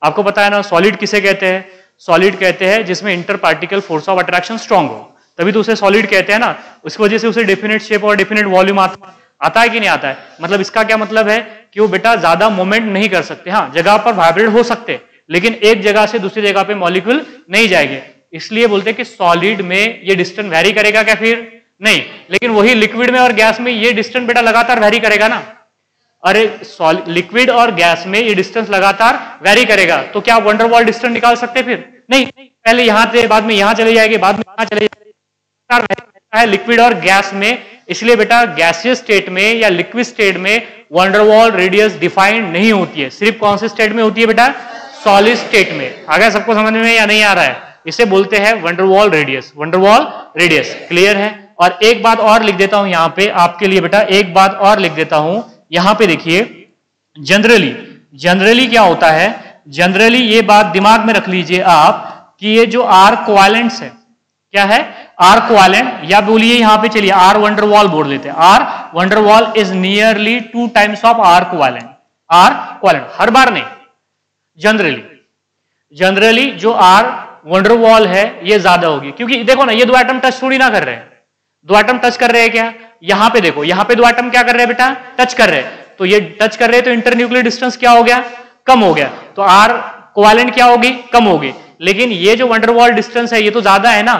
आपको पता है ना सॉलिड किसे कहते हैं? सॉलिड कहते हैं जिसमें inter particle force of attraction strong हो, तभी तो उसे सॉलिड कहते हैं ना। उसकी वजह से उसे डेफिनेट शेप और डेफिनेट वॉल्यूम आता है। आता है कि नहीं आता है? मतलब इसका क्या मतलब है कि वो बेटा ज्यादा मूवमेंट नहीं कर सकते। हाँ, जगह पर वाइब्रेट हो सकते, लेकिन एक जगह से दूसरी जगह पे मॉलिक्यूल नहीं जाएंगे। इसलिए बोलते हैं कि सॉलिड में ये डिस्टेंस वेरी करेगा क्या? फिर नहीं। लेकिन वही लिक्विड में और गैस में ये डिस्टेंस बेटा लगातार वेरी करेगा ना। अरे लिक्विड और गैस में ये डिस्टेंस लगातार वेरी करेगा, तो क्या वंडरवॉल डिस्टेंस निकाल सकते? फिर नहीं, पहले यहां से बाद में यहां चले जाएंगे, बाद में यहां चले जाएंगे, लिक्विड और गैस में। इसलिए बेटा गैसियस स्टेट में या लिक्विड स्टेट में वंडरवॉल रेडियस डिफाइंड नहीं होती है, सिर्फ कौन से स्टेट में होती है बेटा? सॉलिड स्टेट में। आ गया सबको समझ में या नहीं आ रहा है? इसे बोलते हैं van der Waals radius. Van der Waals radius clear है? और एक बात और लिख देता हूं यहां पे आपके लिए बेटा, एक बात और लिख देता हूं यहां पे देखिए, जनरली क्या होता है? जनरली ये बात दिमाग में रख लीजिए आप कि ये जो आर कोवेलेंट्स है, क्या है? आर कोवेलेंट, या बोलिए यहां पे चलिए आर वंडरवॉल बोल लेते हैं। R van der Waals is nearly 2 times of R covalent. R covalent हर बार नहीं, जनरली जो आर वंडरवॉल है ये ज्यादा होगी, क्योंकि देखो ना ये दो एटम टच थोड़ी ना कर रहे हैं। दो एटम टच कर रहे हैं क्या? यहां पे देखो, यहां पे दो एटम क्या कर रहे हैं बेटा? टच कर रहे हैं। तो ये टच कर रहे हैं तो इंटरन्यूक्लियर डिस्टेंस क्या हो गया? कम हो गया। तो आर कोवेलेंट क्या होगी? कम होगी। लेकिन ये जो वंडरवॉल डिस्टेंस है ये तो ज्यादा है ना।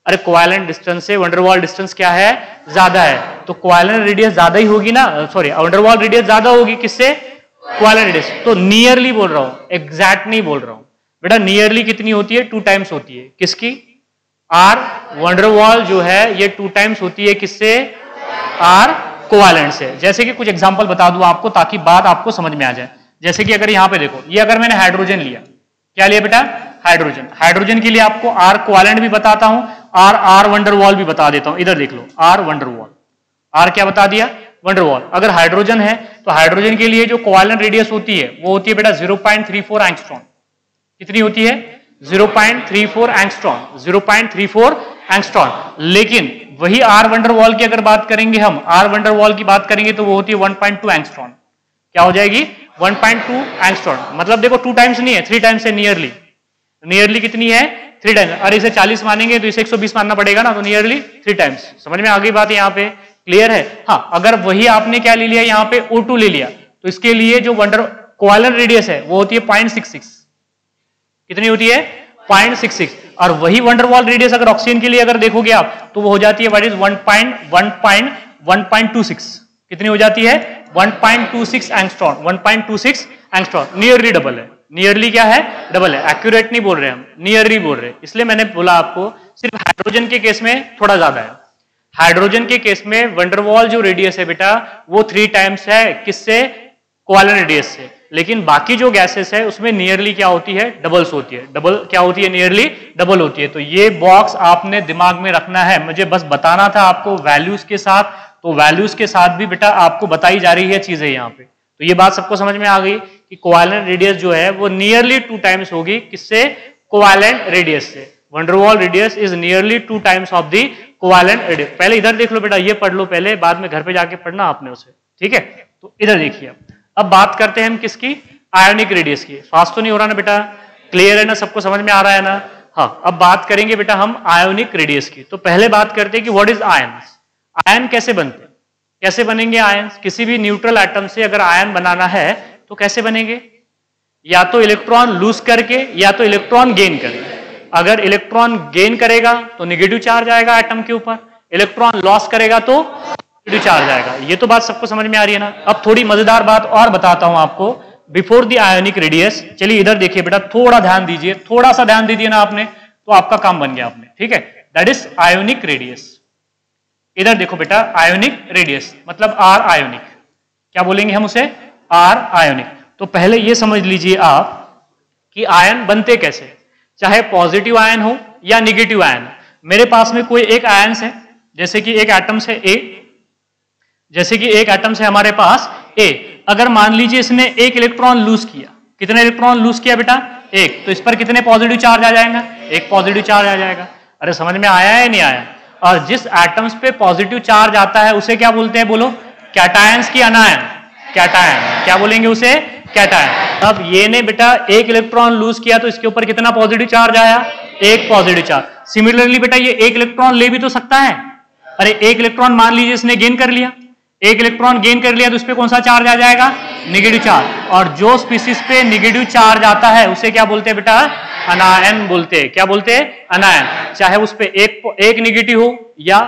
अरे कोवेलेंट डिस्टेंस से वंडरवॉल डिस्टेंस क्या है? ज्यादा है। तो कोवेलेंट रेडियस ज्यादा ही होगी ना, सॉरी वंडरवॉल रेडियस ज्यादा होगी किससे? Covalent radius. तो नियरली बोल रहा हूं, एग्जैक्ट नहीं बोल रहा हूं बेटा। नियरली कितनी होती है? 2 टाइम्स होती है। किसकी? आर वंडरवॉल जो है ये 2 टाइम्स होती है किससे? आर कोवेलेंट से। जैसे कि कुछ एग्जांपल बता दूं आपको ताकि बात आपको समझ में आ जाए। जैसे कि अगर यहां पे देखो, ये अगर मैंने हाइड्रोजन लिया, क्या लिया बेटा? हाइड्रोजन। हाइड्रोजन के लिए आपको आर कोवेलेंट भी बताता हूं और आर वंडरवॉल भी बता देता हूं। इधर देख लो, आर वंडरवॉल। आर क्या बता दिया? वंडरवॉल। अगर हाइड्रोजन है तो हाइड्रोजन के लिए जो कोवेलेंट रेडियस होती है वो होती है बेटा 0.34 एंगस्ट्रॉम। कितनी होती है? 0.34 एंगस्ट्रॉम। 0.34 एंगस्ट्रॉम। लेकिन वही आर वंडरवॉल की अगर बात करेंगे हम, आर वंडरवॉल की बात करेंगे तो वो होती है 1.2 एंगस्ट्रॉम। क्या हो जाएगी? 1.2 एंगस्ट्रॉम। मतलब देखो 2 टाइम्स नहीं है, 3 टाइम्स है। नियरली कितनी है? 3 टाइम्स। अरे इसे 40 मानेंगे तो इसे 120 मानना पड़ेगा ना, तो नियरली 3 टाइम्स। समझ में आ गई बात यहाँ पे? क्लियर है? हाँ, अगर वही आपने क्या ले लिया यहाँ पे? O2 ले लिया, तो इसके लिए जो कोवेलेंट रेडियस है वो होती है 0.66। कितनी होती है? 0.66। और वही वंडरवॉल रेडियस अगर ऑक्सीजन के लिए अगर देखोगे आप तो वो हो जाती है 1.26। कितनी हो जाती है? 1.26 एंगस्ट्रॉम। 1.26 एंगस्ट्रॉम। नियरली डबल है। नियरली क्या है? डबल है। एक्यूरेट नहीं बोल रहे हम, नियरली बोल रहे। इसलिए मैंने बोला आपको सिर्फ हाइड्रोजन के केस में थोड़ा ज्यादा है। हाइड्रोजन के केस में वंडरवॉल जो रेडियस है बेटा वो 3 टाइम्स है किससे? कोवेलेंट रेडियस से। लेकिन बाकी जो गैसेस है उसमें नियरली क्या होती है? डबल्स होती है। डबल क्या होती है? नियरली डबल होती है। तो ये बॉक्स आपने दिमाग में रखना है। मुझे बस बताना था आपको वैल्यूज के साथ, तो वैल्यूज के साथ भी बेटा आपको बताई जा रही है चीजें यहाँ पे। तो ये बात सबको समझ में आ गई कि कोवेलेंट रेडियस जो है वो नियरली 2 टाइम्स होगी किससे? कोवेलेंट रेडियस से। Van der Waals radius is nearly 2 times of the covalent radius. पहले इधर देख लो बेटा, ये पढ़ लो पहले, बाद में घर पे जाके पढ़ना आपने उसे, ठीक है? तो इधर देखिए, अब बात करते हैं हम किसकी? आयोनिक रेडियस की। फास्ट तो नहीं हो रहा ना बेटा? क्लियर है ना? सबको समझ में आ रहा है ना? हाँ, अब बात करेंगे बेटा हम आयोनिक रेडियस की। तो पहले बात करते हैं कि व्हाट इज आयंस। आयन कैसे बनते हैं? कैसे बनेंगे आयंस? किसी भी न्यूट्रल एटम से अगर आयन बनाना है तो कैसे बनेंगे? या तो इलेक्ट्रॉन लूज करके या तो इलेक्ट्रॉन गेन करके। अगर इलेक्ट्रॉन गेन करेगा तो नेगेटिव चार्ज आएगा एटम के ऊपर, इलेक्ट्रॉन लॉस करेगा तो पॉजिटिव चार्ज आएगा। ये तो बात सबको समझ में आ रही है ना? अब थोड़ी मजेदार बात और बताता हूं आपको बिफोर द आयोनिक रेडियस। चलिए इधर देखिए बेटा, थोड़ा ध्यान दीजिए, थोड़ा सा ध्यान दीजिए ना आपने, तो आपका काम बन गया आपने, ठीक है? That is ionic radius. इधर देखो बेटा, आयोनिक रेडियस मतलब आर आयोनिक। क्या बोलेंगे हम उसे? R ionic. तो पहले ये समझ लीजिए आप कि आयन बनते कैसे, चाहे पॉजिटिव आयन हो या निगेटिव आयन। मेरे पास में कोई एक आयन है, जैसे कि एक एटम है ए, जैसे कि एक एटम है हमारे पास ए। अगर मान लीजिए इसने एक इलेक्ट्रॉन लूज किया, कितने इलेक्ट्रॉन लूज किया बेटा? एक। तो इस पर कितने पॉजिटिव चार्ज आ जाएगा? एक पॉजिटिव चार्ज आ जाएगा। अरे समझ में आया है नहीं आया? और जिस एटम्स पे पॉजिटिव चार्ज आता है उसे क्या बोलते हैं? बोलो, कैटायंस की अनायन? कैटायन। क्या बोलेंगे उसे? कैटायन। अब ये ने बेटा एक इलेक्ट्रॉन लूज किया तो इसके ऊपर कितना पॉजिटिव चार्ज आया? एक पॉजिटिव चार्ज। सिमिलरली बेटा ये एक इलेक्ट्रॉन ले भी तो सकता है। अरे एक इलेक्ट्रॉन मान लीजिए इसने गेन कर लिया, एक इलेक्ट्रॉन गेन कर लिया तो उस पर कौन सा चार्ज आ जाएगा? Negative charge. और जो स्पीसीज पे नेगेटिव चार्ज आता है उसे क्या बोलते हैं बेटा? अनायन बोलते हैं। क्या बोलते हैं? अनायन। चाहे उस पे एक नेगेटिव हो या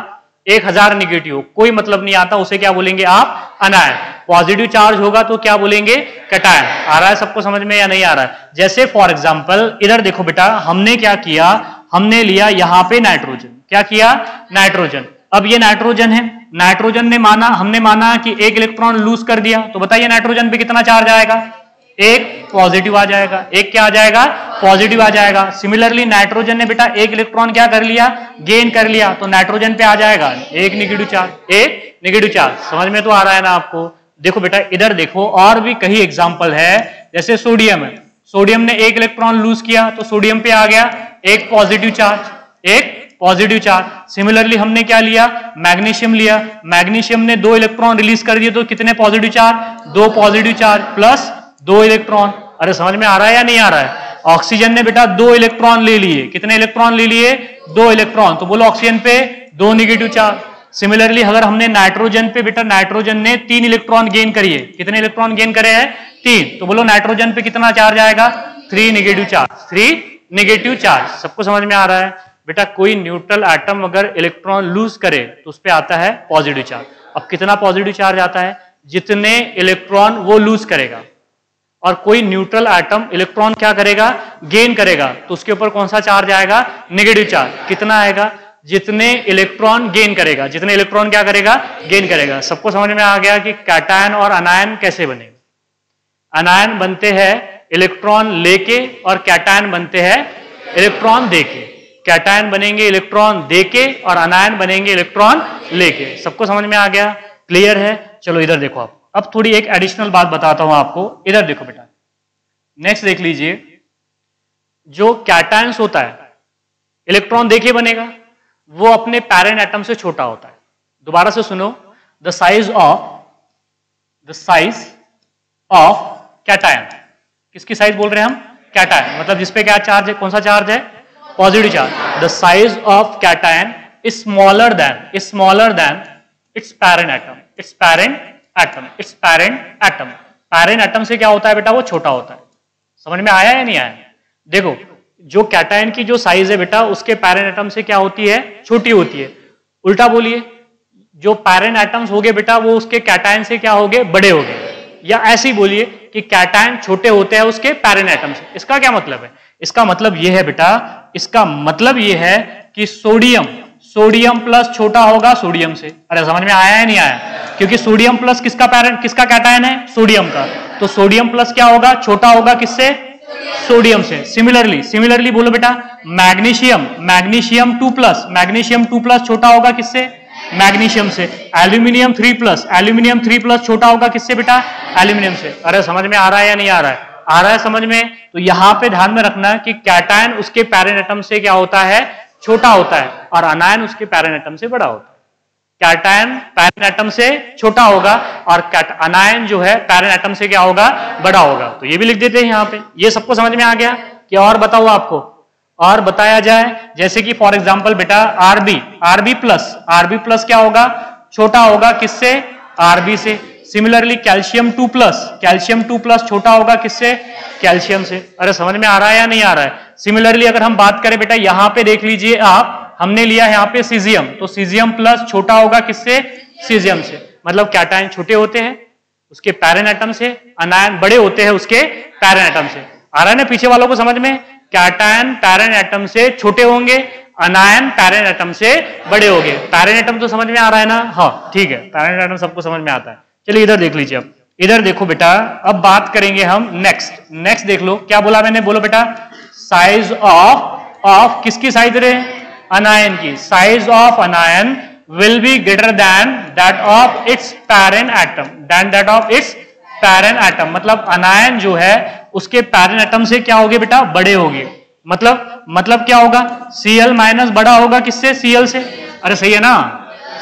1000 नेगेटिव हो, कोई मतलब नहीं आता, उसे क्या बोलेंगे आप? अनायन। पॉजिटिव चार्ज होगा तो क्या बोलेंगे? कैटायन। आ रहा है सबको समझ में या नहीं आ रहा है? जैसे फॉर एग्जांपल इधर देखो बेटा, हमने क्या किया, हमने लिया यहां पे नाइट्रोजन। क्या किया? नाइट्रोजन। अब ये नाइट्रोजन है, नाइट्रोजन ने माना, हमने माना कि एक इलेक्ट्रॉन लूज कर दिया, तो बताइए नाइट्रोजन पे कितना चार्ज आएगा? एक पॉजिटिव आ जाएगा। एक क्या आ जाएगा? पॉजिटिव आ जाएगा। सिमिलरली नाइट्रोजन ने बेटा एक इलेक्ट्रॉन क्या कर लिया? गेन कर लिया, तो नाइट्रोजन पे आ जाएगा एक नेगेटिव चार्ज। एक नेगेटिव चार्ज। समझ में तो आ रहा है ना आपको? देखो बेटा इधर देखो, और भी कई एग्जाम्पल है। जैसे सोडियम है, सोडियम ने एक इलेक्ट्रॉन लूज किया तो सोडियम पे आ गया एक पॉजिटिव चार्ज। एक पॉजिटिव चार्ज। सिमिलरली हमने क्या लिया? मैग्नीशियम लिया, मैग्नीशियम ने 2 इलेक्ट्रॉन रिलीज कर दिए तो कितने positive charge? 2 positive charge plus 2 electron. अरे समझ में आ रहा है या नहीं आ रहा है? ऑक्सीजन ने बेटा 2 इलेक्ट्रॉन ले लिए। कितने इलेक्ट्रॉन ले लिए? 2 इलेक्ट्रॉन। तो बोलो ऑक्सीजन पे 2 नेगेटिव चार्ज। सिमिलरली अगर हमने नाइट्रोजन पे बेटा, नाइट्रोजन ने 3 इलेक्ट्रॉन गेन करिए। कितने इलेक्ट्रॉन गेन करे हैं? 3। तो बोलो नाइट्रोजन पे कितना चार्ज आएगा? 3 नेगेटिव चार्ज। 3 negative charge. सबको समझ में आ रहा है? बेटा कोई न्यूट्रल एटम अगर इलेक्ट्रॉन लूज करे तो उस पर आता है पॉजिटिव चार्ज। अब कितना पॉजिटिव चार्ज आता है? जितने इलेक्ट्रॉन वो लूज करेगा। और कोई न्यूट्रल एटम इलेक्ट्रॉन क्या करेगा? गेन करेगा, तो उसके ऊपर कौन सा चार्ज आएगा? Negative charge. कितना आएगा? जितने इलेक्ट्रॉन गेन करेगा। जितने इलेक्ट्रॉन क्या करेगा? गेन करेगा। सबको समझ में आ गया कि कैटायन और अनायन कैसे बनेगा? अनायन बनते हैं इलेक्ट्रॉन लेके और कैटायन बनते हैं इलेक्ट्रॉन देके। कैटायन बनेंगे इलेक्ट्रॉन देके और अनायन बनेंगे इलेक्ट्रॉन लेके। सबको समझ में आ गया? क्लियर है? चलो इधर देखो आप। अब थोड़ी एक एडिशनल बात बताता हूं आपको। इधर देखो बेटा, नेक्स्ट देख लीजिए। जो कैटायंस होता है इलेक्ट्रॉन देके बनेगा, वो अपने पैरेंट एटम से छोटा होता है। दोबारा से सुनो, द साइज ऑफ कैटायन। किसकी साइज बोल रहे हैं हम? कैटायन। मतलब जिसपे क्या चार्ज है? कौन सा चार्ज है? Positive charge. The size of cation is smaller then it's parent atom. It's parent atom. Parent atom से क्या होता है बेटा? वो छोटा होता है। समझ में आया या नहीं आया? देखो, जो कैटायन की जो साइज है बेटा, उसके पैरेंट एटम से क्या होती है? छोटी होती है। उल्टा बोलिए, जो पैरेंट एटम्स हो गए बेटा, वो उसके कैटायन से क्या हो गए? बड़े हो गए। या ऐसे ही बोलिए कि कैटायन छोटे होते हैं उसके पैरेंट एटम से। इसका क्या मतलब है? इसका मतलब यह है बेटा, इसका मतलब यह है कि सोडियम प्लस छोटा होगा सोडियम से। अरे समझ में आया या नहीं आया? क्योंकि सोडियम प्लस किसका कैटायन है? सोडियम का। तो सोडियम प्लस क्या होगा? छोटा होगा किससे? सोडियम से। सिमिलरली बोलो बेटा, मैग्नीशियम 2 प्लस छोटा होगा किससे? मैग्नीशियम से। एल्यूमिनियम 3 प्लस छोटा होगा किससे बेटा? एल्यूमिनियम से। अरे समझ में आ रहा है या नहीं आ रहा है? आ रहा है समझ में? तो यहां पे ध्यान में रखना कि कैटायन उसके पैरेंट एटम से क्या होता है? छोटा होता है, और अनायन उसके पैरेंट एटम से बड़ा होता है। कैटायन पैरेंट एटम से छोटा होगा और अनायन जो है पैरेंट एटम से क्या होगा? बड़ा होगा। तो ये भी लिख देते हैं यहाँ पे। ये सबको समझ में आ गया? कि और बताओ आपको, और बताया जाए, जैसे कि फॉर एग्जांपल बेटा आरबी प्लस क्या होगा? छोटा होगा किससे? आरबी से। सिमिलरली कैल्शियम 2 प्लस छोटा होगा किससे? कैल्शियम से। अरे समझ में आ रहा है या नहीं आ रहा है? सिमिलरली अगर हम बात करें बेटा, यहां पे देख लीजिए आप, हमने लिया यहाँ पे सीजियम, तो सीजियम प्लस छोटा होगा किससे? सीजियम से। मतलब कैटायन छोटे होते हैं उसके पैरेंट एटम से, अनायन बड़े होते हैं उसके पैरेंट एटम से। आ रहा है ना पीछे वालों को समझ में? कैटायन पैरेंट एटम से छोटे होंगे, अनायन पैरेंट एटम से बड़े होंगे। पैरेंट एटम तो समझ में आ रहा है ना? हाँ ठीक है, पैरेंट एटम सबको समझ में आता है। चलिए इधर देख लीजिए। अब इधर देखो बेटा, अब बात करेंगे हम नेक्स्ट देख लो क्या बोला मैंने, बोलो बेटा। साइज ऑफ किसकी साइज रहे? अनायन की। Size of अनायन will be greater than that of its parent atom, मतलब अनायन जो है उसके पैरेंट एटम से क्या होगे बेटा? बड़े होंगे। मतलब क्या होगा? Cl माइनस बड़ा होगा किससे? Cl से। अरे सही है ना?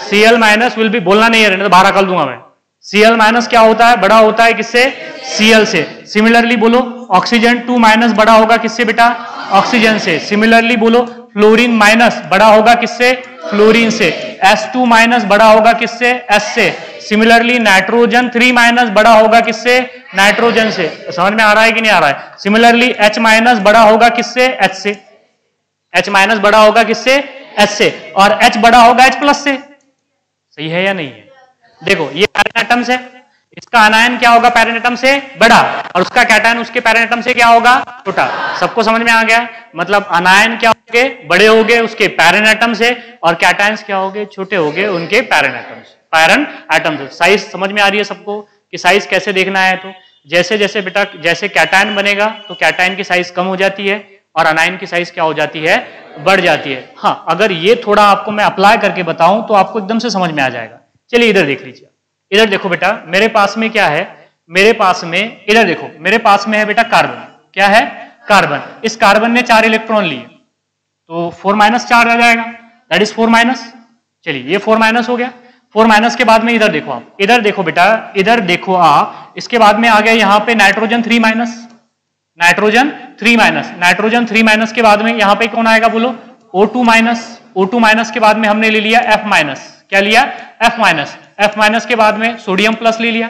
Cl माइनस विल बी, बोलना नहीं है तो बाहर कर दूंगा मैं। Cl माइनस क्या होता है? बड़ा होता है किससे? Cl से। सिमिलरली बोलो ऑक्सीजन 2 माइनस बड़ा होगा किससे बेटा? ऑक्सीजन से। सिमिलरली बोलो फ्लोरीन माइनस बड़ा होगा किससे? फ्लोरीन से। S2 माइनस बड़ा होगा किससे? S से। सिमिलरली नाइट्रोजन 3 माइनस बड़ा होगा किससे? नाइट्रोजन से। समझ में आ रहा है कि नहीं आ रहा है? सिमिलरली H माइनस बड़ा होगा किससे? H से। H माइनस बड़ा होगा किससे? H से। और H बड़ा होगा H प्लस से। सही है या नहीं है? देखो ये पैरेंट एटम्स है, इसका आनायन क्या होगा? पैरेंट एटम से बड़ा, और उसका कैटायन उसके पैरेंट एटम से क्या होगा? छोटा। सबको समझ में आ गया? मतलब आनायन क्या होंगे? बड़े होंगे उसके पैरेंट एटम से, और कैटायंस क्या होंगे? छोटे होंगे उनके पैरेंट एटम से। पैरेंट एटम से। साइज समझ में आ रही है सबको कि साइज कैसे देखना है? तो जैसे जैसे बेटा जैसे कैटायन बनेगा तो कैटायन की साइज कम हो जाती है और अनायन की साइज क्या हो जाती है? बढ़ जाती है। हाँ, अगर ये थोड़ा आपको मैं अप्लाई करके बताऊं तो आपको एकदम से समझ में आ जाएगा। चलिए इधर देख लीजिए। इधर देखो बेटा, मेरे पास में क्या है? मेरे पास में इधर देखो, मेरे पास में है बेटा कार्बन। क्या है? कार्बन। इस कार्बन ने 4 इलेक्ट्रॉन लिए तो 4 माइनस चार्ज आ जाएगा, दैट इज 4 माइनस। चलिए ये 4 माइनस हो गया। 4 माइनस के बाद में इधर देखो आप, इधर देखो बेटा, इधर देखो आप, इसके बाद में आ गया यहाँ पे nitrogen 3 minus. Nitrogen 3 minus, nitrogen 3 minus के बाद में यहाँ पे कौन आएगा बोलो? O2 minus. O2 माइनस के बाद में हमने ले लिया F माइनस। क्या लिया? F minus. F माइनस के बाद में सोडियम प्लस ले लिया।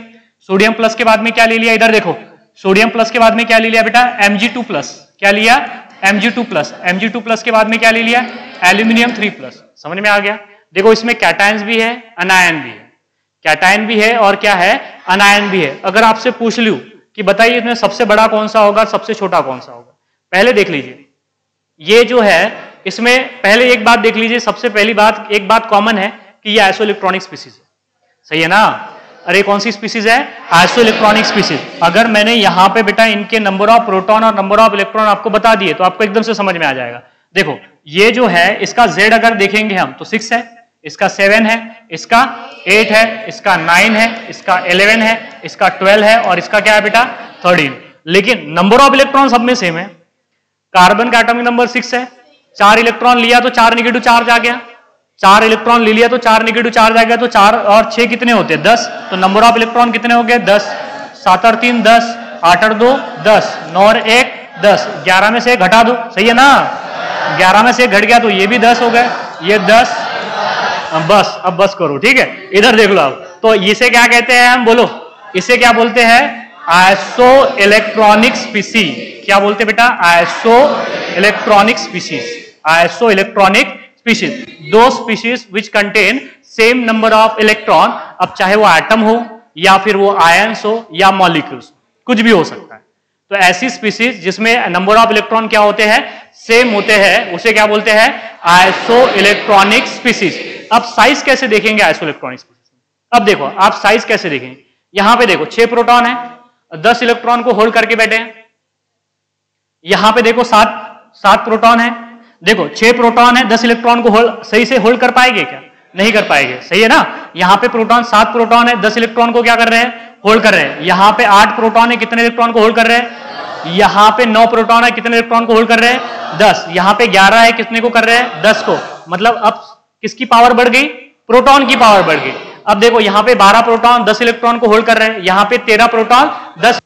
सोडियम प्लस के बाद में क्या ले लिया? इधर देखो, सोडियम प्लस के बाद में क्या ले लिया बेटा? Mg2 plus. क्या लिया? Mg2 plus. Mg2 प्लस के बाद में क्या ले लिया? Aluminium 3 plus. समझ में आ गया? देखो इसमें कैटायंस भी है, अनायन भी है। कैटायन भी है और क्या है? अनायन भी है। अगर आपसे पूछ लूं कि बताइए इसमें सबसे बड़ा कौन सा होगा, सबसे छोटा कौन सा होगा? पहले देख लीजिए, ये जो है इसमें पहले एक बात देख लीजिए। सबसे पहली बात, एक बात कॉमन है कि ये आइसोइलेक्ट्रॉनिक स्पीसीज है। सही है ना? अरे कौन सी स्पीसीज है? Isoelectronic species. अगर मैंने यहां पे बेटा इनके नंबर ऑफ प्रोटॉन और नंबर ऑफ इलेक्ट्रॉन आपको बता दिए तो आपको एकदम से समझ में आ जाएगा। देखो ये जो है इसका Z अगर देखेंगे हम तो 6 है, इसका 7 है, इसका 8 है, इसका 9 है, इसका 11 है, इसका 12 है, और इसका क्या है बेटा? 13। लेकिन नंबर ऑफ इलेक्ट्रॉन सब में सेम है। कार्बन का एटॉमिक नंबर 6 है, 4 इलेक्ट्रॉन लिया तो 4 नेगेटिव चार्ज आ गया। 4 इलेक्ट्रॉन ले लिया तो 4 नेगेटिव चार्ज आ गया, तो 4 और 6 कितने होते हैं? 10। तो नंबर ऑफ इलेक्ट्रॉन कितने हो गए? 10। 7 और 3 10, 8 और 2 10, 9 और 1 10, 11 में से घटा दो। सही है ना? 11 में से घट गया तो ये भी 10 हो गए, ये 10। बस अब बस करो, ठीक है? इधर देख लो अब। तो इसे क्या कहते हैं हम? बोलो, इसे क्या बोलते हैं? Isoelectronic species. क्या बोलते बेटा? Isoelectronic species. Isoelectronic species, दो species which contain same number of electron. अब चाहे वो एटम हो या फिर वो आयंस हो या मॉलिक्यूल्स, कुछ भी हो सकता है। तो ऐसी स्पीसीज जिसमें नंबर ऑफ इलेक्ट्रॉन क्या होते हैं? सेम होते हैं, उसे क्या बोलते हैं? Isoelectronic species. अब साइज कैसे देखेंगे आइसो इलेक्ट्रॉनिक स्पीसीज? अब देखो आप साइज कैसे देखेंगे। यहां पे देखो 6 प्रोटॉन है, 10 इलेक्ट्रॉन को होल्ड करके बैठे हैं। यहां पे देखो 7 प्रोटॉन है। देखो 6 प्रोटॉन है, 10 इलेक्ट्रॉन को सही से होल्ड कर पाएंगे क्या? नहीं कर पाएंगे। सही है ना? यहां पे प्रोटॉन 7 प्रोटॉन है, 10 इलेक्ट्रॉन को क्या कर रहे हैं? होल्ड कर रहे हैं। यहां पे 8 प्रोटॉन है, कितने इलेक्ट्रॉन को होल्ड कर रहे हैं? यहां पे 9 प्रोटॉन है, कितने इलेक्ट्रॉन को होल्ड कर रहे हैं? 10। यहां पे 11 है, कितने को कर रहे हैं? 10 को। मतलब अब किसकी पावर बढ़ गई? प्रोटॉन की पावर बढ़ गई। अब देखो यहां पे 12 प्रोटॉन 10 इलेक्ट्रॉन को होल्ड कर रहे हैं, यहां पे 13 प्रोटॉन 10।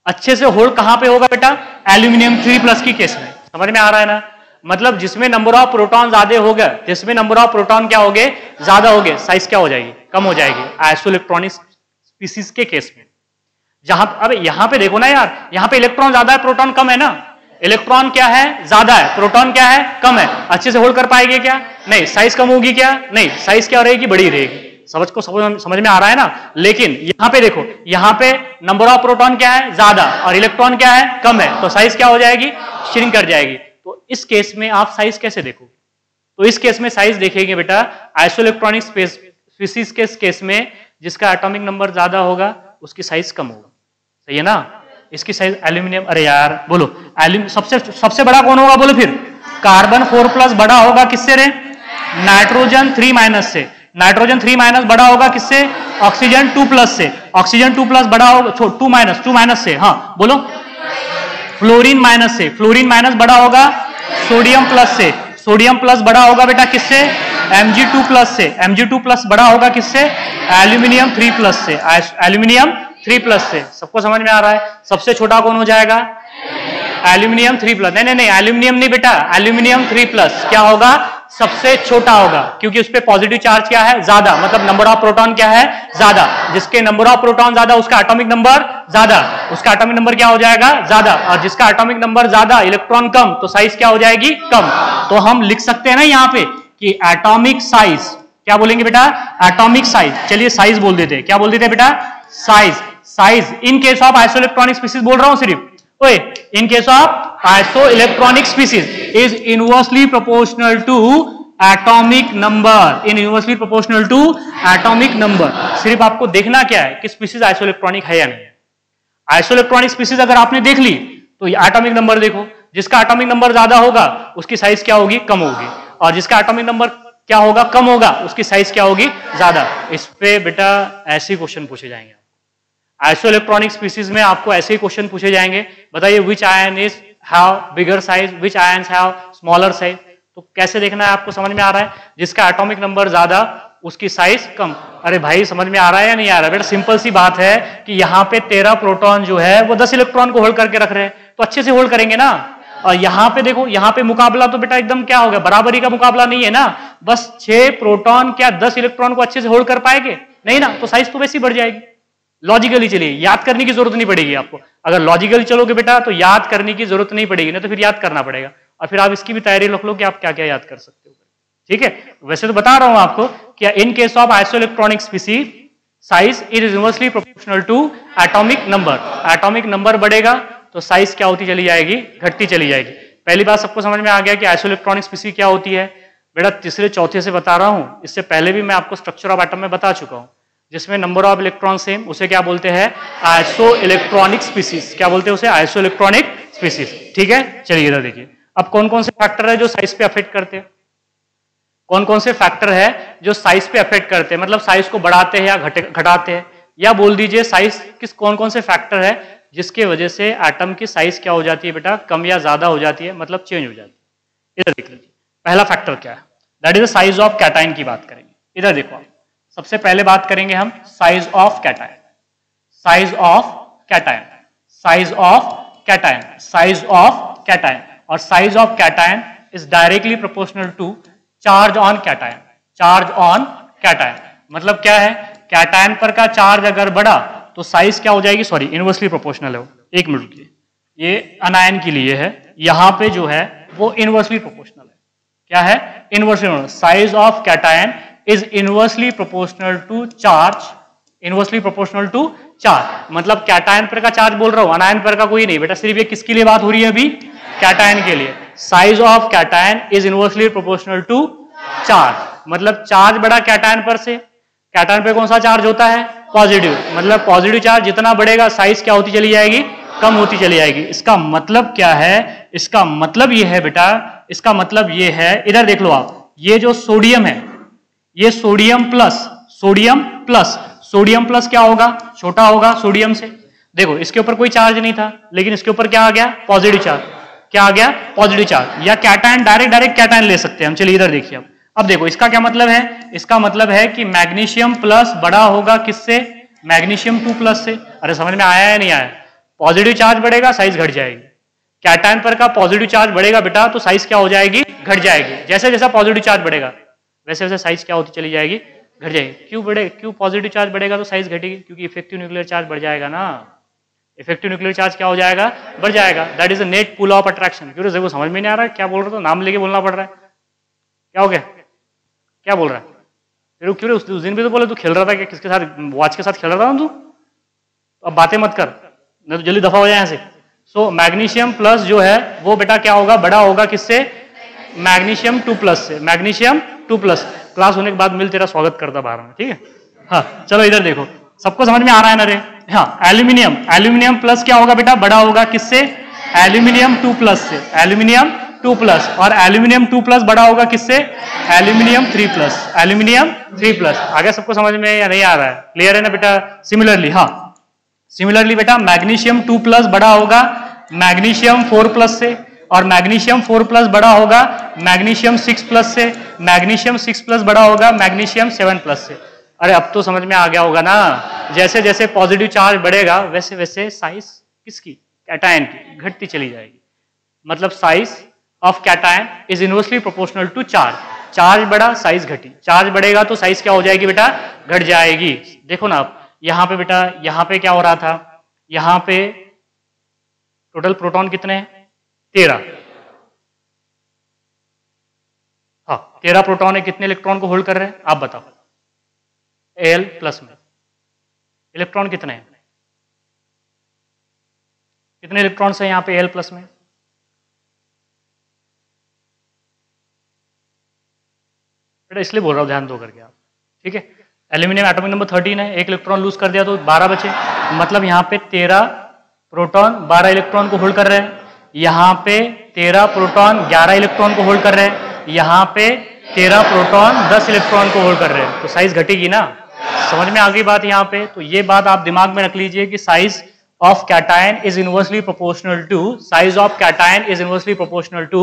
अच्छे से होल्ड कहां पे होगा बेटा? एल्यूमिनियम 3 प्लस की केस में। समझ में आ रहा है ना? मतलब जिसमें नंबर ऑफ प्रोटॉन ज्यादा हो गए, जिसमें नंबर ऑफ प्रोटॉन क्या हो गए? ज्यादा हो गए, साइज क्या हो जाएगी? कम हो जाएगी। आइसो इलेक्ट्रॉनिक स्पीसीज के केस में। जहां अब यहां पे देखो ना यार, यहां पे इलेक्ट्रॉन ज्यादा है, प्रोटॉन कम है ना? इलेक्ट्रॉन क्या है? ज्यादा है, प्रोटॉन क्या है? कम है। अच्छे से होल्ड कर पाएंगे क्या? नहीं। साइज कम होगी क्या? नहीं। साइज क्या रहेगी? बड़ी रहेगी। समझ में आ रहा है ना? लेकिन यहां पे देखो, यहां पे नंबर ऑफ प्रोटॉन क्या है? ज्यादा, और इलेक्ट्रॉन क्या है? कम है। तो साइज क्या हो जाएगी? श्रिंक कर जाएगी। तो इस केस में आप साइज कैसे देखोगे? तो इस केस में साइज देखेंगे बेटा आइसो इलेक्ट्रॉनिक स्पीसीज के केस में, जिसका एटॉमिक नंबर ज्यादा होगा उसकी साइज कम होगा। सही है ना? इसकी साइज एल्यूमिनियम, अरे यार बोलो, सबसे बड़ा कौन होगा बोलो फिर? कार्बन 4 प्लस बड़ा होगा किससे रे? नाइट्रोजन 3 माइनस से। नाइट्रोजन 3 माइनस बड़ा होगा किससे? ऑक्सीजन 2 प्लस से। ऑक्सीजन 2 प्लस बड़ा होगा 2 माइनस से। हाँ बोलो, फ्लोरीन माइनस से। फ्लोरीन माइनस बड़ा होगा सोडियम प्लस से। सोडियम प्लस बड़ा होगा बेटा किससे? Mg2 प्लस से। Mg2 प्लस बड़ा होगा किससे? एल्यूमिनियम 3 प्लस से। एल्यूमिनियम 3 प्लस से। सबको समझ में आ रहा है? सबसे छोटा कौन हो जाएगा? Aluminium 3 plus. नहीं, एल्यूमिनियम नहीं बेटा, एल्यूमिनियम 3 प्लस क्या होगा? सबसे छोटा होगा, क्योंकि उस पे पॉजिटिव चार्ज क्या है, ज्यादा, मतलब नंबर ऑफ प्रोटॉन क्या है, ज्यादा। जिसके नंबर ऑफ प्रोटॉन ज्यादा उसका एटॉमिक नंबर ज्यादा, उसका एटॉमिक नंबर क्या हो जाएगा, ज्यादा। और जिसका एटॉमिक नंबर ज्यादा, इलेक्ट्रॉन कम, तो साइज क्या हो जाएगी, कम। तो हम लिख सकते हैं ना यहाँ पे कि एटॉमिक साइज, क्या बोलेंगे बेटा, एटॉमिक साइज। चलिए साइज बोल देते हैं, क्या बोल देते हैं बेटा, size. Size in case of isoelectronic species बोल रहा हूं सिर्फ, ओए, in case of isoelectronic species is inversely proportional to atomic number, in inversely proportional to atomic number. सिर्फ आपको देखना क्या है कि स्पीसीज आइसोइलेक्ट्रॉनिक है या नहीं है। आइसोइलेक्ट्रॉनिक स्पीसीज अगर आपने देख ली तो एटॉमिक नंबर देखो, जिसका एटॉमिक नंबर ज्यादा होगा उसकी साइज क्या होगी, कम होगी, और जिसका एटॉमिक नंबर क्या होगा, कम होगा, उसकी साइज क्या होगी, ज्यादा। इस पे बेटा ऐसे क्वेश्चन पूछे जाएंगे। आइसोइलेक्ट्रॉनिक स्पीसीज में आपको ऐसे ही क्वेश्चन पूछे जाएंगे, बताइए विच ion is have bigger size, which ions have smaller size. तो कैसे देखना है आपको, समझ में आ रहा है, जिसका एटॉमिक नंबर ज्यादा उसकी साइज कम। अरे भाई समझ में आ रहा है या नहीं आ रहा है बेटा, सिंपल सी बात है कि यहाँ पे 13 प्रोटॉन जो है वो 10 इलेक्ट्रॉन को होल्ड करके रख रहे हैं, तो अच्छे से होल्ड करेंगे ना। और यहाँ पे देखो, यहाँ पे मुकाबला तो बेटा एकदम क्या हो गया, बराबरी का मुकाबला नहीं है ना, बस 6 प्रोटॉन क्या 10 इलेक्ट्रॉन को अच्छे से होल्ड कर पाएंगे, नहीं ना, तो साइज तो वैसे ही बढ़ जाएगी। लॉजिकली चलिए, याद करने की जरूरत नहीं पड़ेगी आपको। अगर लॉजिकली चलोगे बेटा तो याद करने की जरूरत नहीं पड़ेगी, ना तो फिर याद करना पड़ेगा, और फिर आप इसकी भी तैयारी रख लो कि आप क्या क्या याद कर सकते हो। ठीक है, वैसे तो बता रहा हूं आपको कि in case of isoelectronic species size is inversely proportional to atomic number. Atomic number बढ़ेगा तो साइज क्या होती चली जाएगी, घटती चली जाएगी। पहली बात सबको समझ में आ गया कि आइसोइलेक्ट्रॉनिक स्पीसीज क्या होती है। बेटा तीसरे चौथे से बता रहा हूं, इससे पहले भी मैं आपको स्ट्रक्चर ऑफ एटम में बता चुका हूं, जिसमें नंबर ऑफ इलेक्ट्रॉन सेम, उसे क्या बोलते हैं, आइसोइलेक्ट्रॉनिक स्पीसीज। क्या बोलते हैं उसे, आइसोइलेक्ट्रॉनिक स्पीसीज। ठीक है, चलिए इधर देखिए, अब कौन कौन से फैक्टर है जो साइज पे अफेक्ट करते हैं, कौन कौन से फैक्टर है जो साइज पे अफेक्ट करते हैं, मतलब साइज को बढ़ाते हैं या घटाते हैं, या बोल दीजिए साइज किस कौन कौन से फैक्टर है जिसके वजह से एटम की साइज क्या हो जाती है बेटा, कम या ज्यादा हो जाती है, मतलब चेंज हो जाती है। इधर देख लीजिए, पहला फैक्टर क्या है, that is the size of cation की बात करेंगे। इधर देखो, सबसे पहले बात करेंगे हम size of cation, size of cation, size of cation, size of cation. और size of cation is directly proportional to charge on cation, charge on cation. मतलब क्या है, कैटायन पर का चार्ज अगर बढ़ा तो साइज क्या हो जाएगी, सॉरी इनवर्सली प्रोपोर्शनल है वो, एक मिनट रुकिए, ये अनायन के लिए है, यहां पे जो है वो इनवर्सली प्रोपोर्शनल है। क्या है, inversely, size of cation is inversely proportional to charge, inversely proportional to charge. मतलब कैटायन पर का चार्ज बोल रहा हूं, अनायन पर का कोई नहीं बेटा, सिर्फ ये किसके लिए बात हो रही है अभी, कैटायन के लिए। Size of cation is inversely proportional to charge, मतलब चार्ज बढ़ा कैटायन पर से, कैटायन पे कौन सा चार्ज होता है, पॉजिटिव, मतलब पॉजिटिव चार्ज जितना बढ़ेगा साइज क्या होती चली जाएगी, कम होती चली जाएगी। इसका मतलब क्या है, इसका मतलब ये है बेटा, इसका मतलब ये है, इधर देख लो आप, ये जो सोडियम है, ये sodium plus, sodium plus, sodium plus क्या होगा, छोटा होगा सोडियम से। देखो इसके ऊपर कोई चार्ज नहीं था, लेकिन इसके ऊपर क्या आ गया, पॉजिटिव चार्ज, क्या आ गया, पॉजिटिव चार्ज। या कैटायन, डायरेक्ट कैटायन ले सकते हैं हम। चलिए इधर देखिए, अब देखो इसका क्या मतलब है, इसका मतलब है कि मैग्नीशियम प्लस बड़ा होगा किससे, मैग्नीशियम 2 प्लस से। अरे समझ में आया या नहीं आया, पॉजिटिव चार्ज बढ़ेगा साइज घट जाएगी, कैटायन पर का पॉजिटिव चार्ज बढ़ेगा बेटा तो साइज क्या हो जाएगी, घट जाएगी। जैसे जैसा पॉजिटिव चार्ज बढ़ेगा वैसे वैसे साइज क्या होती चली जाएगी, घट जाएगी। क्यों पॉजिटिव चार्ज बढ़ेगा तो साइज घटेगी, क्योंकि इफेक्टिव न्यूक्लियर चार्ज बढ़ जाएगा ना, इफेक्टिव न्यूक्लियर चार्ज क्या हो जाएगा, बढ़ जाएगा। That is a net pull of attraction. क्यों देखो समझ में नहीं आ रहा है क्या बोल रहा था, नाम लेके बोलना पड़ रहा है, क्या हो गया, क्या बोल रहा है, फिर क्यों उस दिन भी तो बोले तू खेल रहा था क्या, किसके साथ, वॉच के साथ खेल रहा था तू, अब बातें मत कर, नहीं तो जल्दी दफा हो जाए यहाँ से। सो मैग्नीशियम प्लस जो है वो बेटा क्या होगा, बड़ा होगा किससे, मैग्नीशियम 2 प्लस से, मैग्नीशियम 2 प्लस। क्लास होने के बाद मिल तेरा स्वागत करता बाहर में, ठीक है। हाँ चलो इधर देखो, सबको समझ में आ रहा है ना रे। हाँ एल्यूमिनियम, एल्यूमिनियम प्लस क्या होगा बेटा, बड़ा होगा किससे, एल्यूमिनियम 2 प्लस से, एल्यूमिनियम 2 प्लस। और एल्यूमिनियम 2 प्लस बड़ा होगा किससे, एल्यूमिनियम 3 प्लस, एल्यूमिनियम 3 प्लस। आगे सबको समझ में या नहीं आ रहा है, क्लियर है ना बेटा। सिमिलरली, हाँ सिमिलरली बेटा मैग्नीशियम 2 प्लस बड़ा होगा मैग्नीशियम 4 प्लस से, और मैग्नीशियम 4 प्लस बड़ा होगा मैग्नीशियम 6 प्लस से, मैग्नीशियम 6 प्लस बड़ा होगा मैग्नीशियम 7 प्लस से। अरे अब तो समझ में आ गया होगा ना, जैसे जैसे पॉजिटिव चार्ज बढ़ेगा वैसे वैसे साइज किसकी, कैटायन की, घटती चली जाएगी। मतलब size of cation is inversely proportional to charge. Charge बढ़ा साइज घटी, चार्ज बढ़ेगा तो साइज क्या हो जाएगी बेटा, घट जाएगी। देखो ना आप यहां पे बेटा, यहां पे क्या हो रहा था, यहां पे टोटल प्रोटॉन कितने हैं, 13। हाँ 13 प्रोटॉन है, कितने इलेक्ट्रॉन को होल्ड कर रहे हैं आप बताओ, Al प्लस में इलेक्ट्रॉन कितने हैं, कितने इलेक्ट्रॉन्स हैं यहाँ पे Al प्लस में, बेटा इसलिए बोल रहा हूं ध्यान दो करके आप, ठीक है। एल्यूमिनियम एटॉमिक नंबर 13 है, एक इलेक्ट्रॉन लूज कर दिया तो 12 बचे, मतलब यहाँ पे 13 प्रोटॉन 12 इलेक्ट्रॉन को होल्ड कर रहे हैं, यहाँ पे 13 प्रोटॉन 11 इलेक्ट्रॉन को होल्ड कर रहे हैं, यहाँ पे 13 प्रोटॉन 10 इलेक्ट्रॉन को होल्ड कर रहे हैं, तो साइज घटेगी ना। समझ में आ गई बात यहाँ पे। तो ये बात आप दिमाग में रख लीजिए कि size of cation is inversely proportional to, size of cation is inversely proportional to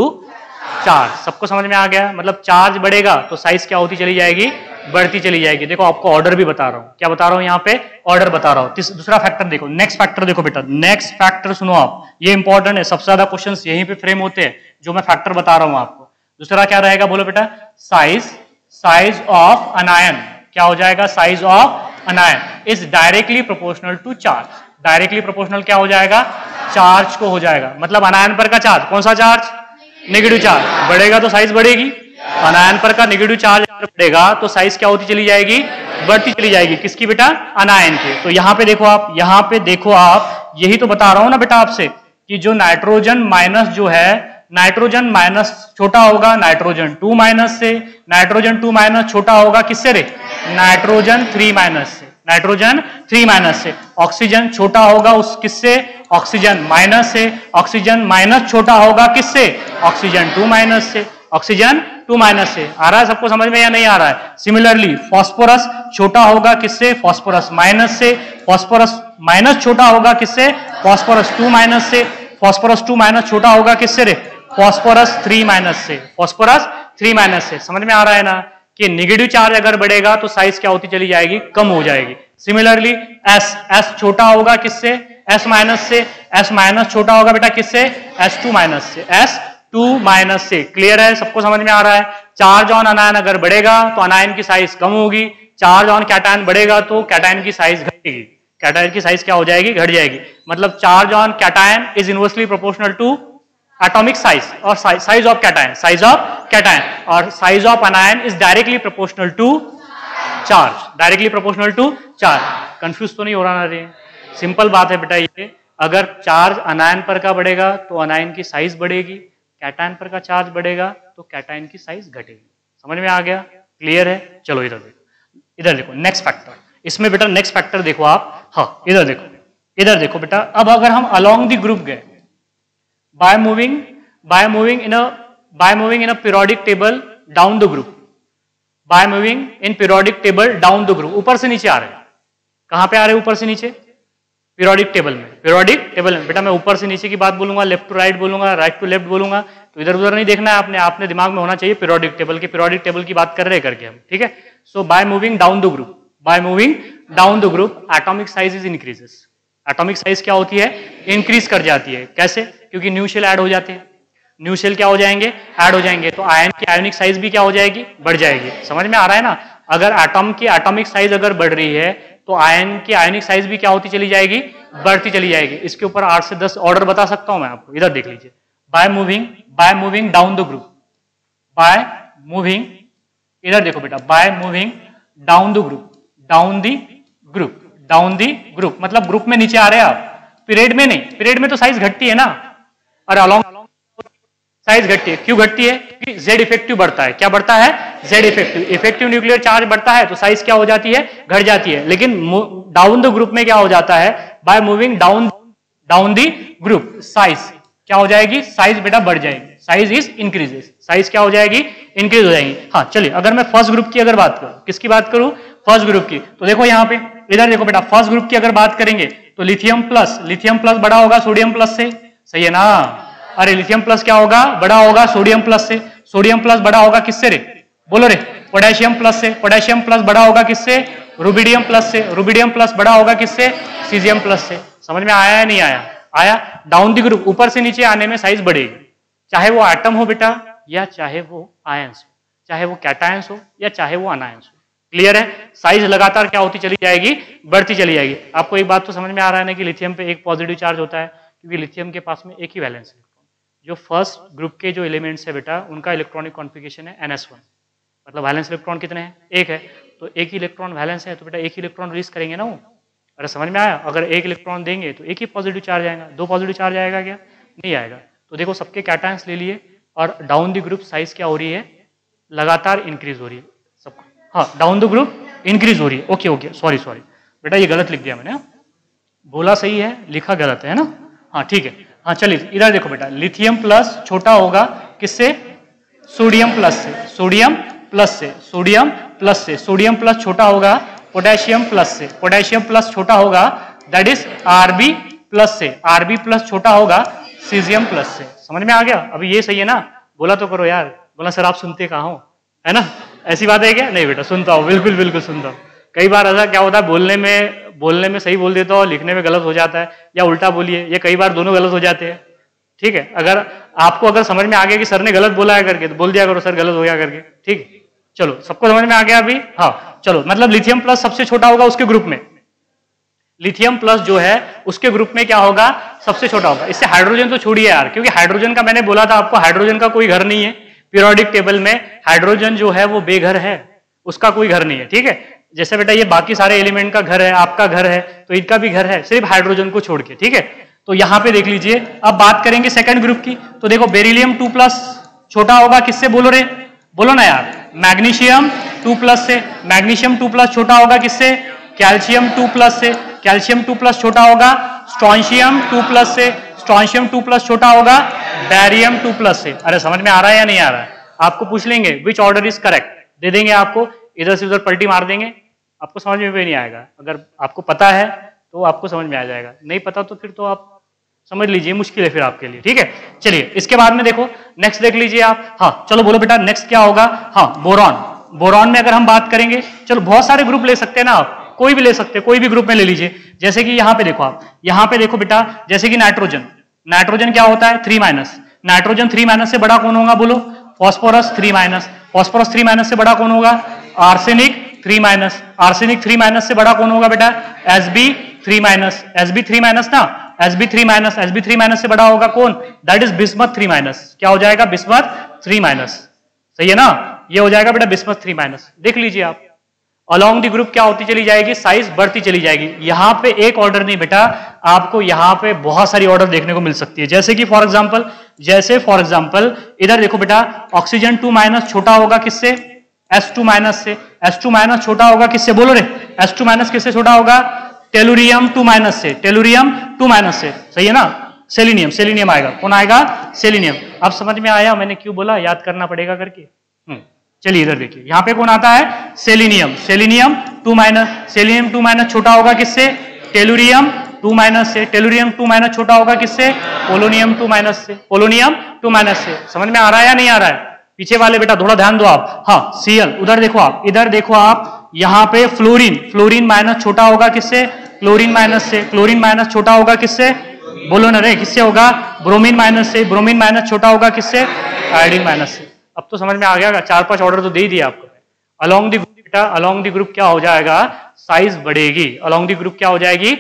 charge. सबको समझ में आ गया, मतलब चार्ज बढ़ेगा तो साइज क्या होती चली जाएगी, बढ़ती चली जाएगी। देखो आपको ऑर्डर भी बता रहा हूं, क्या बता रहा हूं यहाँ पे, ऑर्डर बता रहा हूं। दूसरा फैक्टर देखो, नेक्स्ट फैक्टर देखो बेटा, नेक्स्ट फैक्टर सुनो आप, ये इंपॉर्टेंट है, सबसे ज्यादा क्वेश्चंस यहीं पे फ्रेम होते हैं जो मैं फैक्टर बता रहा हूं आपको। दूसरा क्या रहेगा बोलो बेटा, साइज ऑफ अनायन, क्या हो जाएगा, size of anion is directly proportional to charge. Directly proportional क्या हो जाएगा, चार्ज को हो जाएगा, मतलब अनायन पर का चार्ज, कौन सा चार्ज, नेगेटिव चार्ज, बढ़ेगा तो साइज बढ़ेगी। अनायन पर का नेगेटिव चार्ज बढ़ेगा तो साइज क्या होती चली जाएगी, बढ़ती चली जाएगी। किसकी बेटा, अनायन की। तो यहाँ पे देखो आप, यहाँ पे देखो आप, यही तो बता रहा हूं ना बेटा आपसे कि जो नाइट्रोजन माइनस जो है, नाइट्रोजन माइनस छोटा होगा नाइट्रोजन 2 माइनस से, नाइट्रोजन 2 माइनस छोटा होगा किससे रे, नाइट्रोजन 3 माइनस से, नाइट्रोजन 3 माइनस से। ऑक्सीजन छोटा होगा उस किससे, ऑक्सीजन माइनस से, ऑक्सीजन माइनस छोटा होगा किससे, ऑक्सीजन 2 माइनस से, ऑक्सीजन 2 माइनस से। आ रहा है सबको समझ में या नहीं आ रहा है। सिमिलरली फॉस्फोरस छोटा होगा किससे, फॉस्फोरस माइनस से, फॉस्फोरस माइनस छोटा होगा किससे, फॉस्फोरस 2 माइनस से, फॉस्फोरस 2 माइनस छोटा होगा किससे रे, फॉस्फोरस 3 माइनस से, फॉस्फोरस 3 माइनस से। समझ में आ रहा है ना कि नेगेटिव चार्ज अगर बढ़ेगा तो साइज क्या होती चली जाएगी, कम हो जाएगी। सिमिलरली एस छोटा होगा किससे, एस माइनस से, एस माइनस छोटा होगा बेटा किससे, S2 माइनस से, S2 माइनस से। क्लियर है, सबको समझ में आ रहा है। चार्ज ऑन अनायन अगर बढ़ेगा तो अनायन की साइज कम होगी, चार्ज ऑन कैटायन बढ़ेगा तो कैटायन की साइज घटेगी, कैटायन की साइज क्या हो जाएगी, घट जाएगी। मतलब charge on cation is inversely proportional to atomic size और size of cation, size of cation, और size of anion is directly proportional to charge, directly proportional to charge. Confuse तो नहीं हो रहा ना रे, सिंपल बात है बेटा ये। अगर चार्ज अनायन पर का बढ़ेगा तो अनायन की साइज बढ़ेगी, कैटायन पर का चार्ज बढ़ेगा तो कैटायन की साइज घटेगी। समझ में आ गया, क्लियर है। चलो इधर देखो, इधर देखो नेक्स्ट फैक्टर, इसमें बेटा नेक्स्ट फैक्टर देखो आप, हाँ इधर देखो, इधर देखो बेटा। अब अगर हम अलोंग द ग्रुप गए by moving in a periodic table down the group, by moving in periodic table down the group, ऊपर से नीचे आ रहे हैं, कहां पे आ रहे हैं, ऊपर से नीचे, पीरियोडिक टेबल में, पीरियोडिक टेबल में। बेटा मैं ऊपर से नीचे की बात बोलूंगा, लेफ्ट टू राइट बोलूंगा, राइट टू लेफ्ट बोलूंगा, तो इधर उधर नहीं देखना है आपने, आपने दिमाग में होना चाहिए पीरियोडिक टेबल के, पीरियोडिक टेबल की बात कर रहे हैं करके हम, ठीक है। So by moving down the group, by moving down the group atomic size is increases. Atomic size क्या होती है, इंक्रीज कर जाती है। कैसे, क्योंकि न्यू शेल ऐड हो जाते हैं, न्यू शेल क्या हो जाएंगे, ऐड हो जाएंगे, तो आयन की आयोनिक साइज भी क्या हो जाएगी, बढ़ जाएगी। समझ में आ रहा है ना। अगर एटॉम की एटॉमिक साइज अगर बढ़ रही है तो आयन की आयोनिक साइज भी क्या होती चली जाएगी, बढ़ती चली जाएगी। इसके ऊपर 8 से 10 ऑर्डर बता सकता हूं मैं आपको, इधर देख लीजिए। Bye moving down the group, by moving, इधर देखो बेटा, bye moving down the group, down the group, down the group, मतलब ग्रुप में नीचे आ रहे हैं आप, पीरियड में नहीं। पीरियड में तो साइज घटती है ना, और अलोंग साइज घटती है। क्यों घटती है, क्योंकि जेड इफेक्टिव बढ़ता है। क्या बढ़ता है, Z effective. Effective nuclear charge बढ़ता है तो साइज क्या हो जाती है, घट जाती है। लेकिन डाउन द ग्रुप में क्या हो जाता है, bye moving down the group size क्या हो जाएगी, साइज बेटा बढ़ जाएगी, साइज इज इंक्रीजेस, साइज क्या हो जाएगी, इंक्रीज हो जाएगी। हाँ चलिए, अगर मैं फर्स्ट ग्रुप की अगर बात करूं, किसकी बात करूं, फर्स्ट ग्रुप की, तो देखो यहाँ पे, इधर देखो बेटा, फर्स्ट ग्रुप की अगर बात करेंगे तो लिथियम प्लस बड़ा होगा सोडियम प्लस से, सही है ना। अरे लिथियम प्लस क्या होगा, बड़ा होगा सोडियम प्लस से, सोडियम प्लस बड़ा होगा किससे रे, बोलो रे, पोटेशियम प्लस से, पोटेशियम प्लस बड़ा होगा किससे, रुबिडियम प्लस से, रुबिडियम प्लस बड़ा होगा किससे, सीजियम प्लस से। समझ में आया या नहीं आया, आया। डाउन द ग्रुप, ऊपर से नीचे आने में साइज बढ़ेगी, चाहे वो एटम हो बेटा या चाहे वो आयंस हो, चाहे वो कैटायंस हो या चाहे वो अनायंस हो। क्लियर है? साइज लगातार क्या होती चली जाएगी, बढ़ती चली जाएगी। आपको एक बात तो समझ में आ रहा है ना कि लिथियम पे एक पॉजिटिव चार्ज होता है, क्योंकि लिथियम के पास में एक ही वैलेंस इलेक्ट्रॉन। जो फर्स्ट ग्रुप के जो एलिमेंट्स है बेटा, उनका इलेक्ट्रॉनिक कॉन्फिगरेशन है NS1, मतलब वैलेंस इलेक्ट्रॉन कितने हैं, एक है। तो एक ही इलेक्ट्रॉन वैलेंस है तो बेटा एक ही इलेक्ट्रॉन रिलीज करेंगे ना वो। अरे समझ में आया? अगर एक इलेक्ट्रॉन देंगे तो एक ही पॉजिटिव चार्ज आएगा, दो पॉजिटिव चार्ज आएगा क्या? नहीं आएगा। तो देखो सबके कैटायंस ले लिए और डाउन द ग्रुप साइज क्या हो रही है, लगातार इंक्रीज हो रही है सबको। हाँ, डाउन द ग्रुप इंक्रीज हो रही है। ओके ओके, सॉरी बेटा ये गलत लिख दिया मैंने, बोला सही है, लिखा गलत है ना। हाँ ठीक है। हाँ चलिए इधर देखो बेटा, लिथियम प्लस छोटा होगा किससे, सोडियम प्लस से, सोडियम प्लस से, सोडियम प्लस से, सोडियम प्लस छोटा होगा पोटेशियम प्लस से, पोटेशियम प्लस छोटा होगा दैट इज Rb प्लस से, Rb प्लस छोटा होगा सीजियम प्लस से। समझ में आ गया? अभी ये सही है ना? बोला तो करो यार, बोला सर आप सुनते कहाँ हो, है ना? ऐसी बात है क्या? नहीं बेटा सुनता हूँ, बिल्कुल बिल्कुल सुनता हूँ। कई बार ऐसा क्या होता है, बोलने में सही बोल देता हूँ, लिखने में गलत हो जाता है, या उल्टा बोलिए, ये कई बार दोनों गलत हो जाते हैं। ठीक है, अगर समझ में आ गया कि सर ने गलत बोला है करके, तो बोल दिया करो सर गलत हो गया करके। ठीक है, चलो सबको समझ में आ गया अभी? हाँ चलो, मतलब लिथियम प्लस सबसे छोटा होगा उसके ग्रुप में, लिथियम प्लस जो है उसके ग्रुप में क्या होगा, सबसे छोटा होगा। इससे हाइड्रोजन तो छोड़िए यार, क्योंकि हाइड्रोजन का मैंने बोला था आपको, हाइड्रोजन का कोई घर नहीं है पीरियोडिक टेबल में। हाइड्रोजन जो है वो बेघर है, उसका कोई घर नहीं है। ठीक है, जैसे बेटा ये बाकी सारे एलिमेंट का घर है, आपका घर है, तो इनका भी घर है, सिर्फ हाइड्रोजन को छोड़ के। ठीक है, तो यहां पे देख लीजिए, अब बात करेंगे सेकंड ग्रुप की, तो देखो बेरिलियम 2 प्लस छोटा होगा किससे, बोलो रे, बोलो ना यार, मैग्नीशियम 2 प्लस से, मैग्नीशियम 2 प्लस छोटा होगा किससे, कैल्शियम 2 प्लस से, कैल्शियम 2 प्लस छोटा होगा स्ट्रोंशियम 2 प्लस से, स्ट्रोंशियम 2 प्लस छोटा होगा बैरियम 2 प्लस से। अरे समझ में आ रहा है या नहीं आ रहा है? आपको पूछ लेंगे विच ऑर्डर इज करेक्ट, दे देंगे आपको, इधर से उधर पलटी मार देंगे, आपको समझ में भी नहीं आएगा। अगर आपको पता है तो आपको समझ में आ जाएगा, नहीं पता तो फिर तो आप समझ लीजिए मुश्किल है फिर आपके लिए। ठीक है, चलिए इसके बाद में देखो नेक्स्ट देख लीजिए आप। हाँ चलो बोलो बेटा नेक्स्ट क्या होगा। हाँ बोरॉन, बोरॉन में अगर हम बात करेंगे, चलो बहुत सारे ग्रुप ले सकते हैं ना आप, कोई भी ले सकते हैं, कोई भी ग्रुप में ले लीजिए। जैसे कि यहाँ पे देखो आप, यहाँ पे देखो बेटा, जैसे कि नाइट्रोजन, नाइट्रोजन क्या होता है 3-, नाइट्रोजन 3- से बड़ा कौन होगा बोलो, फॉस्फोरस 3-, फॉस्फोरस 3- से बड़ा कौन होगा, आर्सेनिक 3-, आर्सेनिक 3- से बड़ा कौन होगा बेटा, Sb3-, Sb3- ना, Sb3-, Sb3- से बड़ा होगा कौन, दैट इज बिस्मथ 3-, क्या हो जाएगा, बिस्मथ 3-, सही है ना, ये हो जाएगा बेटा बिस्मथ 3-। देख लीजिए आप, अलोंग द ग्रुप क्या होती चली जाएगी, साइज बढ़ती चली जाएगी। यहां पे एक ऑर्डर नहीं बेटा, आपको यहां पे बहुत सारी ऑर्डर देखने को मिल सकती है। जैसे कि फॉर एग्जांपल इधर देखो बेटा, ऑक्सीजन 2- छोटा होगा किससे, H2- से, H2- छोटा होगा किससे, बोलो रे, H2- किससे छोटा होगा, टेलुरियम 2- से, टेलुरियम 2- से, सही है ना, सेलिनियम, सेलिनियम आएगा, कौन आएगा, सेलिनियम। अब समझ में आया मैंने क्यों बोला, याद करना पड़ेगा करके। चलिए इधर देखिए, यहां पे कौन आता है, सेलिनियम, सेलिनियम 2-, सेलिनियम 2- छोटा होगा किससे, टेलुरियम 2- से, टेलुरियम 2- छोटा होगा किससे, पोलोनियम 2- से, पोलोनियम 2- से। समझ में आ रहा है या नहीं आ रहा है? पीछे वाले बेटा थोड़ा ध्यान दो आप। हाँ Cl, उधर देखो आप, इधर देखो आप, यहाँ पे फ्लोरीन, फ्लोरीन- छोटा होगा किससे, क्लोरीन- से, क्लोरीन- छोटा होगा किससे, बोलो ना रे, किससे होगा, ब्रोमीन- से, ब्रोमीन- छोटा होगा किससे, आयोडीन- से। अब तो समझ में आ गया, 4-5 ऑर्डर तो दे ही दिया आपको। अलोंग द ग्रुप बेटा, अलोंग द ग्रुप क्या हो जाएगा, साइज बढ़ेगी, अलोंग द ग्रुप क्या हो जाएगी,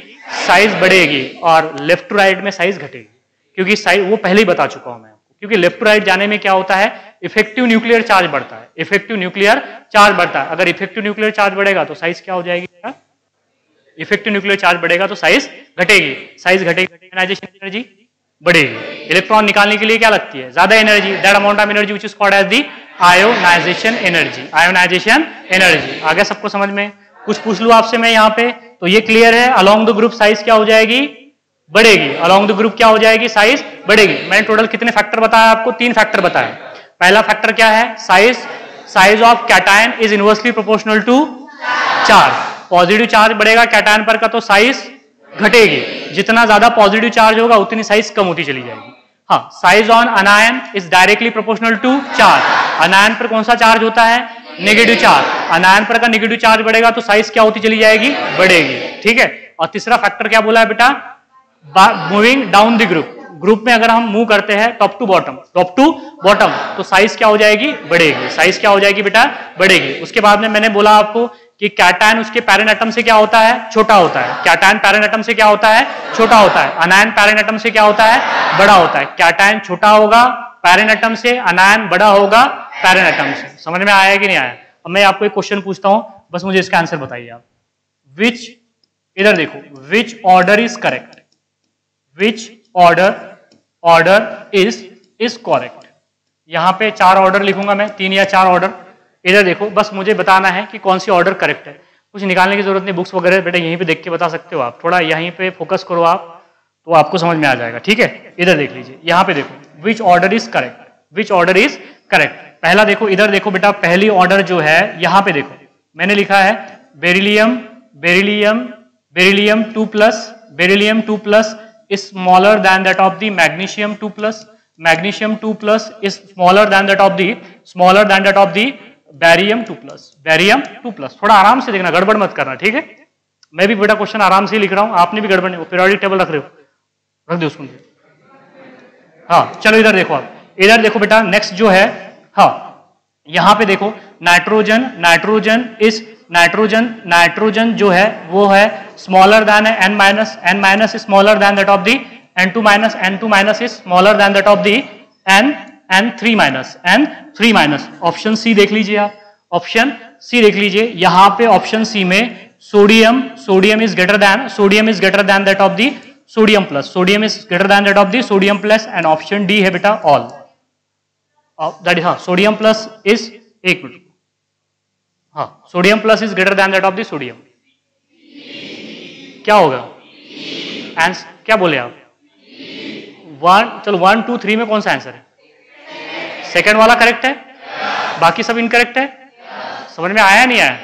साइज बढ़ेगी, और लेफ्ट टू राइट में साइज घटेगी, क्योंकि साइज वो पहले ही बता चुका हूं मैं आपको, क्योंकि लेफ्ट टू राइट जाने में क्या होता है, इफेक्टिव न्यूक्लियर चार्ज बढ़ता है, इफेक्टिव न्यूक्लियर चार्ज बढ़ता है। अगर इफेक्टिव न्यूक्लियर चार्ज बढ़ेगा तो साइज क्या हो जाएगी, इफेक्टिव न्यूक्लियर चार्ज बढ़ेगा तो साइज घटेगी, साइज घटेगी, आयोनाइजेशन एनर्जी बढ़ेगी। इलेक्ट्रॉन निकालने के लिए क्या लगती है, ज्यादा energy, that amount of energy which is called as the ionisation energy, ionisation energy. आगे सबको समझ में, कुछ पूछ लूं आपसे मैं यहाँ पे, तो ये क्लियर है, अलोंग द ग्रुप साइज क्या हो जाएगी, बढ़ेगी, अलोंग द ग्रुप क्या हो जाएगी, साइज बढ़ेगी। मैंने टोटल कितने फैक्टर बताया आपको, 3 फैक्टर बताया। पहला फैक्टर क्या है, size, size of cation is inversely proportional to charge, positive charge बढ़ेगा कैटायन पर का तो साइज घटेगी, जितना ज्यादा पॉजिटिव चार्ज होगा उतनी साइज कम होती चली जाएगी। हाँ, size on anion is directly proportional to charge, anion पर कौन सा चार्ज होता है, नेगेटिव चार्ज, अनायन पर का नेगेटिव चार्ज बढ़ेगा तो साइज क्या होती चली जाएगी, बढ़ेगी। ठीक है, और तीसरा फैक्टर क्या बोला है बेटा, moving down the group, group में अगर हम मूव करते हैं टॉप टू बॉटम तो साइज क्या हो जाएगी, बढ़ेगी। साइज क्या हो जाएगी बेटा, बढ़ेगी। उसके बाद में मैंने बोला आपको कि कैटायन उसके पैरेंट एटम से क्या होता है, छोटा होता है। कैटायन पैरेंट एटम से क्या होता है, छोटा होता है। अनायन पैरेंट एटम से क्या होता है, बड़ा होता है। कैटायन छोटा होगा पैरेंट एटम से, अनायन बड़ा होगा पैरेंट एटम से। समझ में आया कि नहीं आया? अब मैं आपको एक क्वेश्चन पूछता हूं, बस मुझे इसका आंसर बताइए आप। विच, इधर देखो, which order is correct, which order is correct. यहां पे 4 ऑर्डर लिखूंगा मैं, 3 या 4 ऑर्डर। इधर देखो, बस मुझे बताना है कि कौन सी ऑर्डर करेक्ट है। कुछ निकालने की जरूरत नहीं, बुक्स वगैरह बेटा यहीं पे देख के बता सकते हो आप। थोड़ा यहीं पे फोकस करो आप, तो आपको समझ में आ जाएगा। ठीक है, इधर देख लीजिए, यहां पे देखो, which order is correct, which order is correct. पहला देखो, इधर देखो बेटा, पहली ऑर्डर जो है यहां पे देखो, मैंने लिखा है beryllium 2 plus is smaller than that of the magnesium 2 plus, magnesium 2 plus is smaller than that of the barium 2 plus, barium 2 plus। थोड़ा आराम से देखना, गड़बड़ मत करना, ठीक है? मैं भी बेटा क्वेश्चन आराम से ही लिख रहा हूं, आपने भी गड़बड़ नहीं, पीरियोडिक टेबल रख रहे हो, रख दो उसको। हाँ चलो इधर देखो आप, इधर देखो बेटा, नेक्स्ट जो है, हाँ यहां पे देखो, नाइट्रोजन जो है वो है smaller than n minus smaller than that of the n2 minus is smaller than that of the n3 minus. Option C देख लीजिए आप, ऑप्शन सी देख लीजिए, यहां पे ऑप्शन सी में sodium is greater than that of the sodium plus, sodium is greater than that of the sodium plus, and option D है बेटा ऑल। दैट इज, हाँ सोडियम प्लस इज, एक minute, हाँ sodium plus is greater than that of the sodium. क्या होगा answer, क्या बोले आप? 1 2 3 में कौन सा आंसर है? सेकंड वाला करेक्ट है, बाकी सब इनकरेक्ट है। समझ में आया नहीं आया?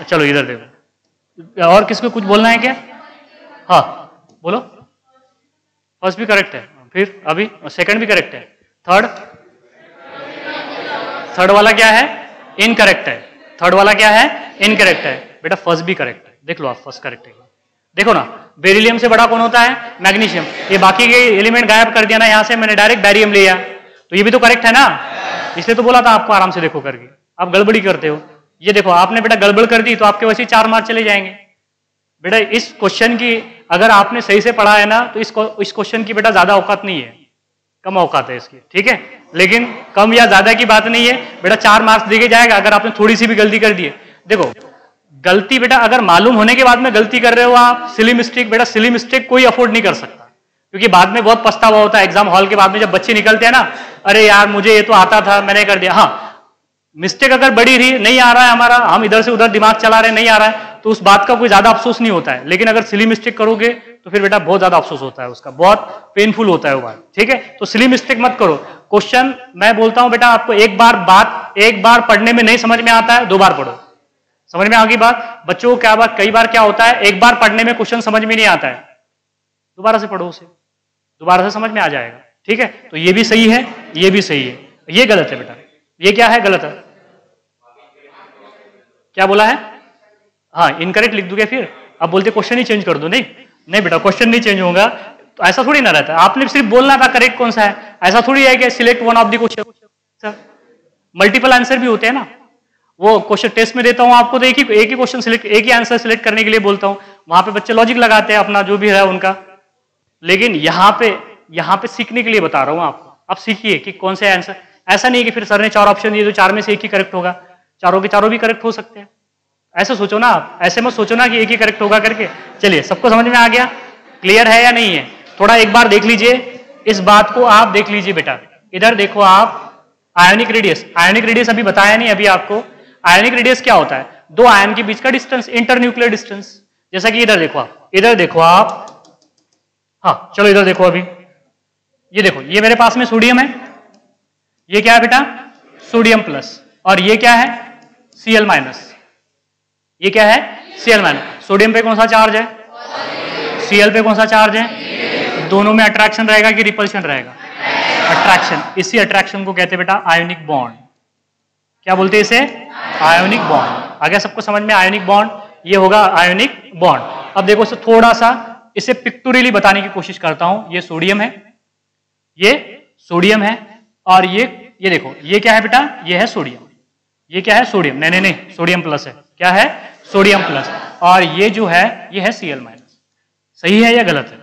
चलो इधर देखो, और किसको कुछ बोलना है क्या? हाँ बोलो। फर्स्ट भी करेक्ट है, फिर अभी सेकंड भी करेक्ट है, थर्ड वाला क्या है? इनकरेक्ट है। थर्ड वाला क्या है? इनकरेक्ट है। बेटा फर्स्ट भी करेक्ट है, देख लो आप, फर्स्ट करेक्ट है। देखो ना, बेरिलियम से बड़ा कौन होता है? मैग्नीशियम। ये बाकी के एलिमेंट गायब कर दिया ना यहां से, मैंने डायरेक्ट बैरियम लिया, तो ये भी तो करेक्ट है ना, इसलिए तो बोला था आपको आराम से देखो करके। आप गड़बड़ी करते हो, ये देखो आपने बेटा गड़बड़ कर दी तो आपके वैसे 4 मार्क्स चले जाएंगे। बेटा इस क्वेश्चन की अगर आपने सही से पढ़ा है ना, तो इस क्वेश्चन की बेटा ज्यादा औकात नहीं है, कम औकात है इसकी, ठीक है? लेकिन कम या ज्यादा की बात नहीं है बेटा, 4 मार्क्स दिए जाएगा अगर आपने थोड़ी सी भी गलती कर दी है। देखो गलती बेटा अगर मालूम होने के बाद में गलती कर रहे हो आप, सिली मिस्टेक, बेटा सिली मिस्टेक कोई अफोर्ड नहीं कर सकता, क्योंकि बाद में बहुत पछतावा होता है। एग्जाम हॉल के बाद में जब बच्चे निकलते हैं ना, अरे यार मुझे ये तो आता था, मैंने कर दिया। हाँ मिस्टेक अगर बड़ी रही, नहीं आ रहा है हमारा, हम इधर से उधर दिमाग चला रहे, नहीं आ रहा है, तो उस बात का कोई ज्यादा अफसोस नहीं होता है। लेकिन अगर सिली मिस्टेक करोगे तो फिर बेटा बहुत ज्यादा अफसोस होता है, उसका बहुत पेनफुल होता है वो बात, ठीक है? तो सिली मिस्टेक मत करो। क्वेश्चन मैं बोलता हूं बेटा आपको, एक बार पढ़ने में नहीं समझ में आता है, 2 बार पढ़ो। समझ में आ गई बात? बच्चों को क्या बात, कई बार क्या होता है, एक बार पढ़ने में क्वेश्चन समझ में नहीं आता है, दोबारा से पढ़ो उसे, दोबारा से समझ में आ जाएगा, ठीक है? तो ये भी सही है, ये भी सही है, ये गलत है बेटा। ये क्या है? गलत है। क्या बोला है? हाँ इनकरेक्ट लिख दोगे, फिर अब बोलते क्वेश्चन ही चेंज कर दो। नहीं बेटा क्वेश्चन नहीं चेंज होगा, तो ऐसा थोड़ी ना रहता है। आपने सिर्फ बोलना था करेक्ट कौन सा है, ऐसा थोड़ी है कि select one of the question. Multiple answer भी होते हैं ना, वो क्वेश्चन टेस्ट में देता हूं आपको, तो एक ही क्वेश्चन सिलेक्ट, एक ही आंसर सिलेक्ट करने के लिए बोलता हूं, वहां पे बच्चे लॉजिक लगाते हैं अपना जो भी है उनका। लेकिन यहाँ पे सीखने के लिए बता रहा हूं आपको, आप सीखिए कि कौन से आंसर। ऐसा नहीं है कि फिर सर ने 4 ऑप्शन दिए तो 4 में से एक ही करेक्ट होगा, चारों के चारों भी करेक्ट हो सकते हैं। ऐसे सोचो ना आप, ऐसे मत सोचो ना कि एक ही करेक्ट होगा करके। चलिए सबको समझ में आ गया, क्लियर है या नहीं है? थोड़ा एक बार देख लीजिए इस बात को, आप देख लीजिए बेटा, इधर देखो आप, आयोनिक रेडियस अभी बताया नहीं अभी आपको। आयोनिक रेडियस क्या होता है? 2 आयन के बीच का डिस्टेंस, इंटरन्यूक्लियर डिस्टेंस। जैसा कि इधर देखो आप, हाँ चलो इधर देखो अभी, ये देखो, ये मेरे पास में सोडियम है, ये क्या है बेटा? सोडियम प्लस, और ये क्या है? Cl minus. ये क्या है? Cl minus. सोडियम पे कौन सा चार्ज है? Cl पे कौन सा चार्ज है? दोनों में अट्रैक्शन रहेगा कि रिपल्शन रहेगा? अट्रैक्शन। इसी अट्रैक्शन को कहते हैं बेटा आयोनिक बॉन्ड। क्या बोलते हैं इसे? Ionic bond. आ गया सबको समझ में? आयोनिक बॉन्ड, ये होगा आयोनिक बॉन्ड। अब देखो इसे थोड़ा सा इसे पिक्टोरियली बताने की कोशिश करता हूं। ये सोडियम है, ये सोडियम है, और ये देखो ये क्या है बेटा, ये है सोडियम। ये क्या है, सोडियम, नहीं नहीं नहीं सोडियम प्लस है, क्या है, सोडियम प्लस। और ये जो है ये है Cl माइनस। सही है या गलत है,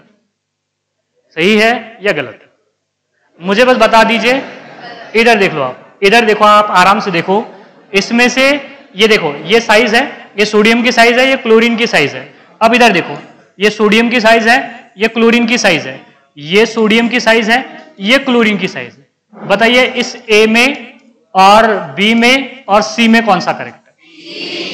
सही है या गलत है, मुझे बस बता दीजिए। इधर देख लो आप, इधर देखो आप, आराम से देखो, इसमें से ये देखो ये साइज है, ये सोडियम की साइज है, ये क्लोरीन की साइज है। अब इधर देखो, ये सोडियम की साइज है, ये क्लोरीन की साइज है, ये सोडियम की साइज है, ये क्लोरीन की साइज है। बताइए इस ए में और बी में और सी में कौन सा करेक्ट है?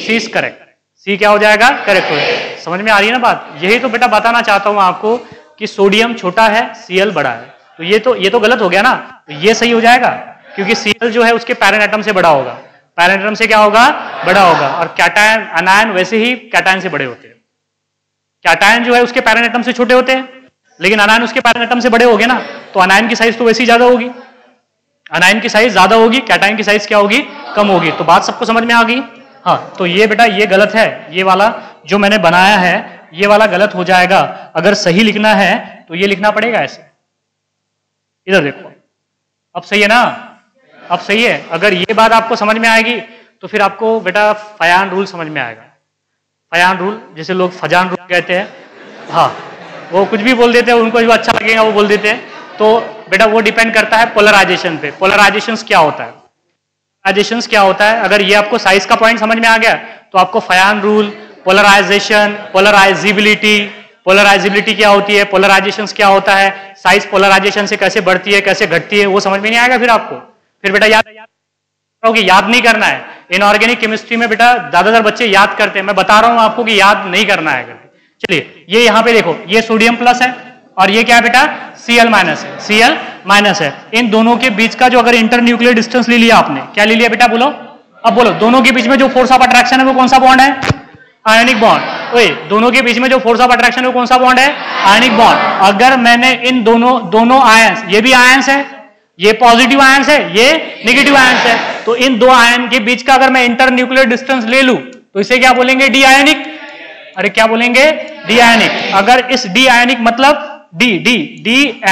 सी इज करेक्ट। सी क्या हो जाएगा, करेक्ट हो जाएगा। समझ में आ रही है ना बात? यही तो बेटा बताना चाहता हूं आपको कि सोडियम छोटा है, Cl बड़ा है, तो ये तो गलत हो गया ना, तो ये सही हो जाएगा, क्योंकि Cl जो है उसके पैरेंट एटम से बड़ा होगा, पैरेंट एटम से क्या होगा, बड़ा होगा। और कैटायन, अनायन वैसे ही कैटायन से बड़े होते हैं। कैटायन जो है उसके पैरेंट एटम से छोटे होते हैं, लेकिन अनायन उसके पैरेंट एटम से बड़े हो गए ना, तो अनायन की साइज तो वैसे ही ज्यादा होगी, अनायन की साइज ज्यादा होगी, कैटायन की साइज क्या होगी, कम होगी। तो बात सबको समझ में आ गई? हाँ, तो ये बेटा ये गलत है, ये वाला जो मैंने बनाया है ये वाला गलत हो जाएगा। अगर सही लिखना है तो ये लिखना पड़ेगा ऐसे। इधर देखो, अब सही है ना, अब सही है। अगर ये बात आपको समझ में आएगी तो फिर आपको बेटा फयान रूल समझ में आएगा। फयान रूल, जैसे लोग फजान रूल कहते हैं, हाँ वो कुछ भी बोल देते हैं, उनको जो अच्छा लगेगा वो बोल देते हैं। तो बेटा वो डिपेंड करता है पोलराइजेशन पे। पोलराइजेशंस क्या होता है, पोलराइजेशंस क्या होता है, अगर ये आपको साइज का पॉइंट समझ में आ गया तो आपको Phyan rule, polarisation, polarisability, polarisability क्या होती है, पोलराइजेशंस क्या होता है, साइज पोलराइजेशन से कैसे बढ़ती है कैसे घटती है, वो समझ में नहीं आएगा फिर आपको। फिर बेटा याद नहीं करना है। इनऑर्गेनिक केमिस्ट्री में बेटा ज्यादातर बच्चे याद करते हैं, मैं बता रहा हूं आपको कि याद नहीं करना है करके। चलिए ये यहां पे देखो, ये सोडियम प्लस है और ये क्या है बेटा, Cl माइनस है, Cl माइनस है। इन दोनों के बीच का जो अगर इंटरन्यूक्लियर डिस्टेंस ले लिया आपने, क्या ले लिया बेटा, बोलो, अब बोलो, दोनों के बीच में जो फोर्स ऑफ अट्रैक्शन है वो कौन सा बॉन्ड है, आयनिक बॉन्ड। ओए, दोनों के बीच में जो फोर्स ऑफ अट्रैक्शन है वो कौन सा बॉन्ड है, आयनिक बॉन्ड। अगर मैंने इन दोनों आयंस, ये भी आयंस है, ये पॉजिटिव आयंस है, ये नेगेटिव आयंस है, तो इन दो आयन के बीच का अगर मैं इंटरन्यूक्लियर डिस्टेंस ले लूं तो इसे क्या बोलेंगे, डी आयनिक। अरे क्या बोलेंगे, डी आयनिक। अगर इस डी आयनिक मतलब D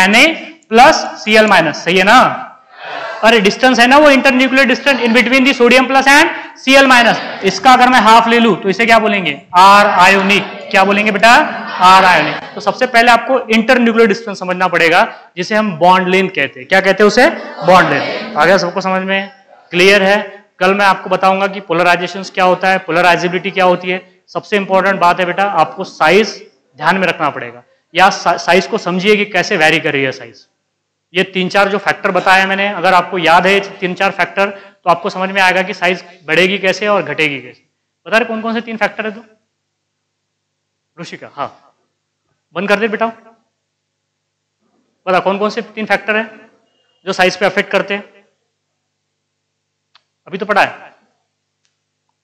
Na plus Cl minus, सही है ना। अरे डिस्टेंस है ना वो internuclear distance in between the sodium plus and Cl minus, इसका अगर मैं हाफ ले लूं तो इसे क्या बोलेंगे, आर आयोनिक। क्या बोलेंगे बेटा, आर आयोनिक। तो सबसे पहले आपको इंटरन्यूक्लियर डिस्टेंस समझना पड़ेगा, जिसे हम बॉन्ड लेंथ कहते हैं। क्या कहते हैं उसे, बॉन्ड लेंथ। आ गया सबको समझ में, क्लियर है। कल मैं आपको बताऊंगा कि पोलराइजेशंस क्या होता है, पोलराइजिबिलिटी क्या होती है। सबसे इंपॉर्टेंट बात है बेटा, आपको साइज ध्यान में रखना पड़ेगा, या साइज को समझिए कि कैसे वैरी कर रही है साइज। ये 3-4 जो फैक्टर बताया मैंने, अगर आपको याद है 3-4 फैक्टर, तो आपको समझ में आएगा कि साइज बढ़ेगी कैसे और घटेगी कैसे। बता रहे कौन कौन से 3 फैक्टर है? तो ऋषिका, हाँ बंद कर दे बेटा, बता कौन कौन से 3 फैक्टर है जो साइज पे अफेक्ट करते हैं। अभी तो पढ़ा है,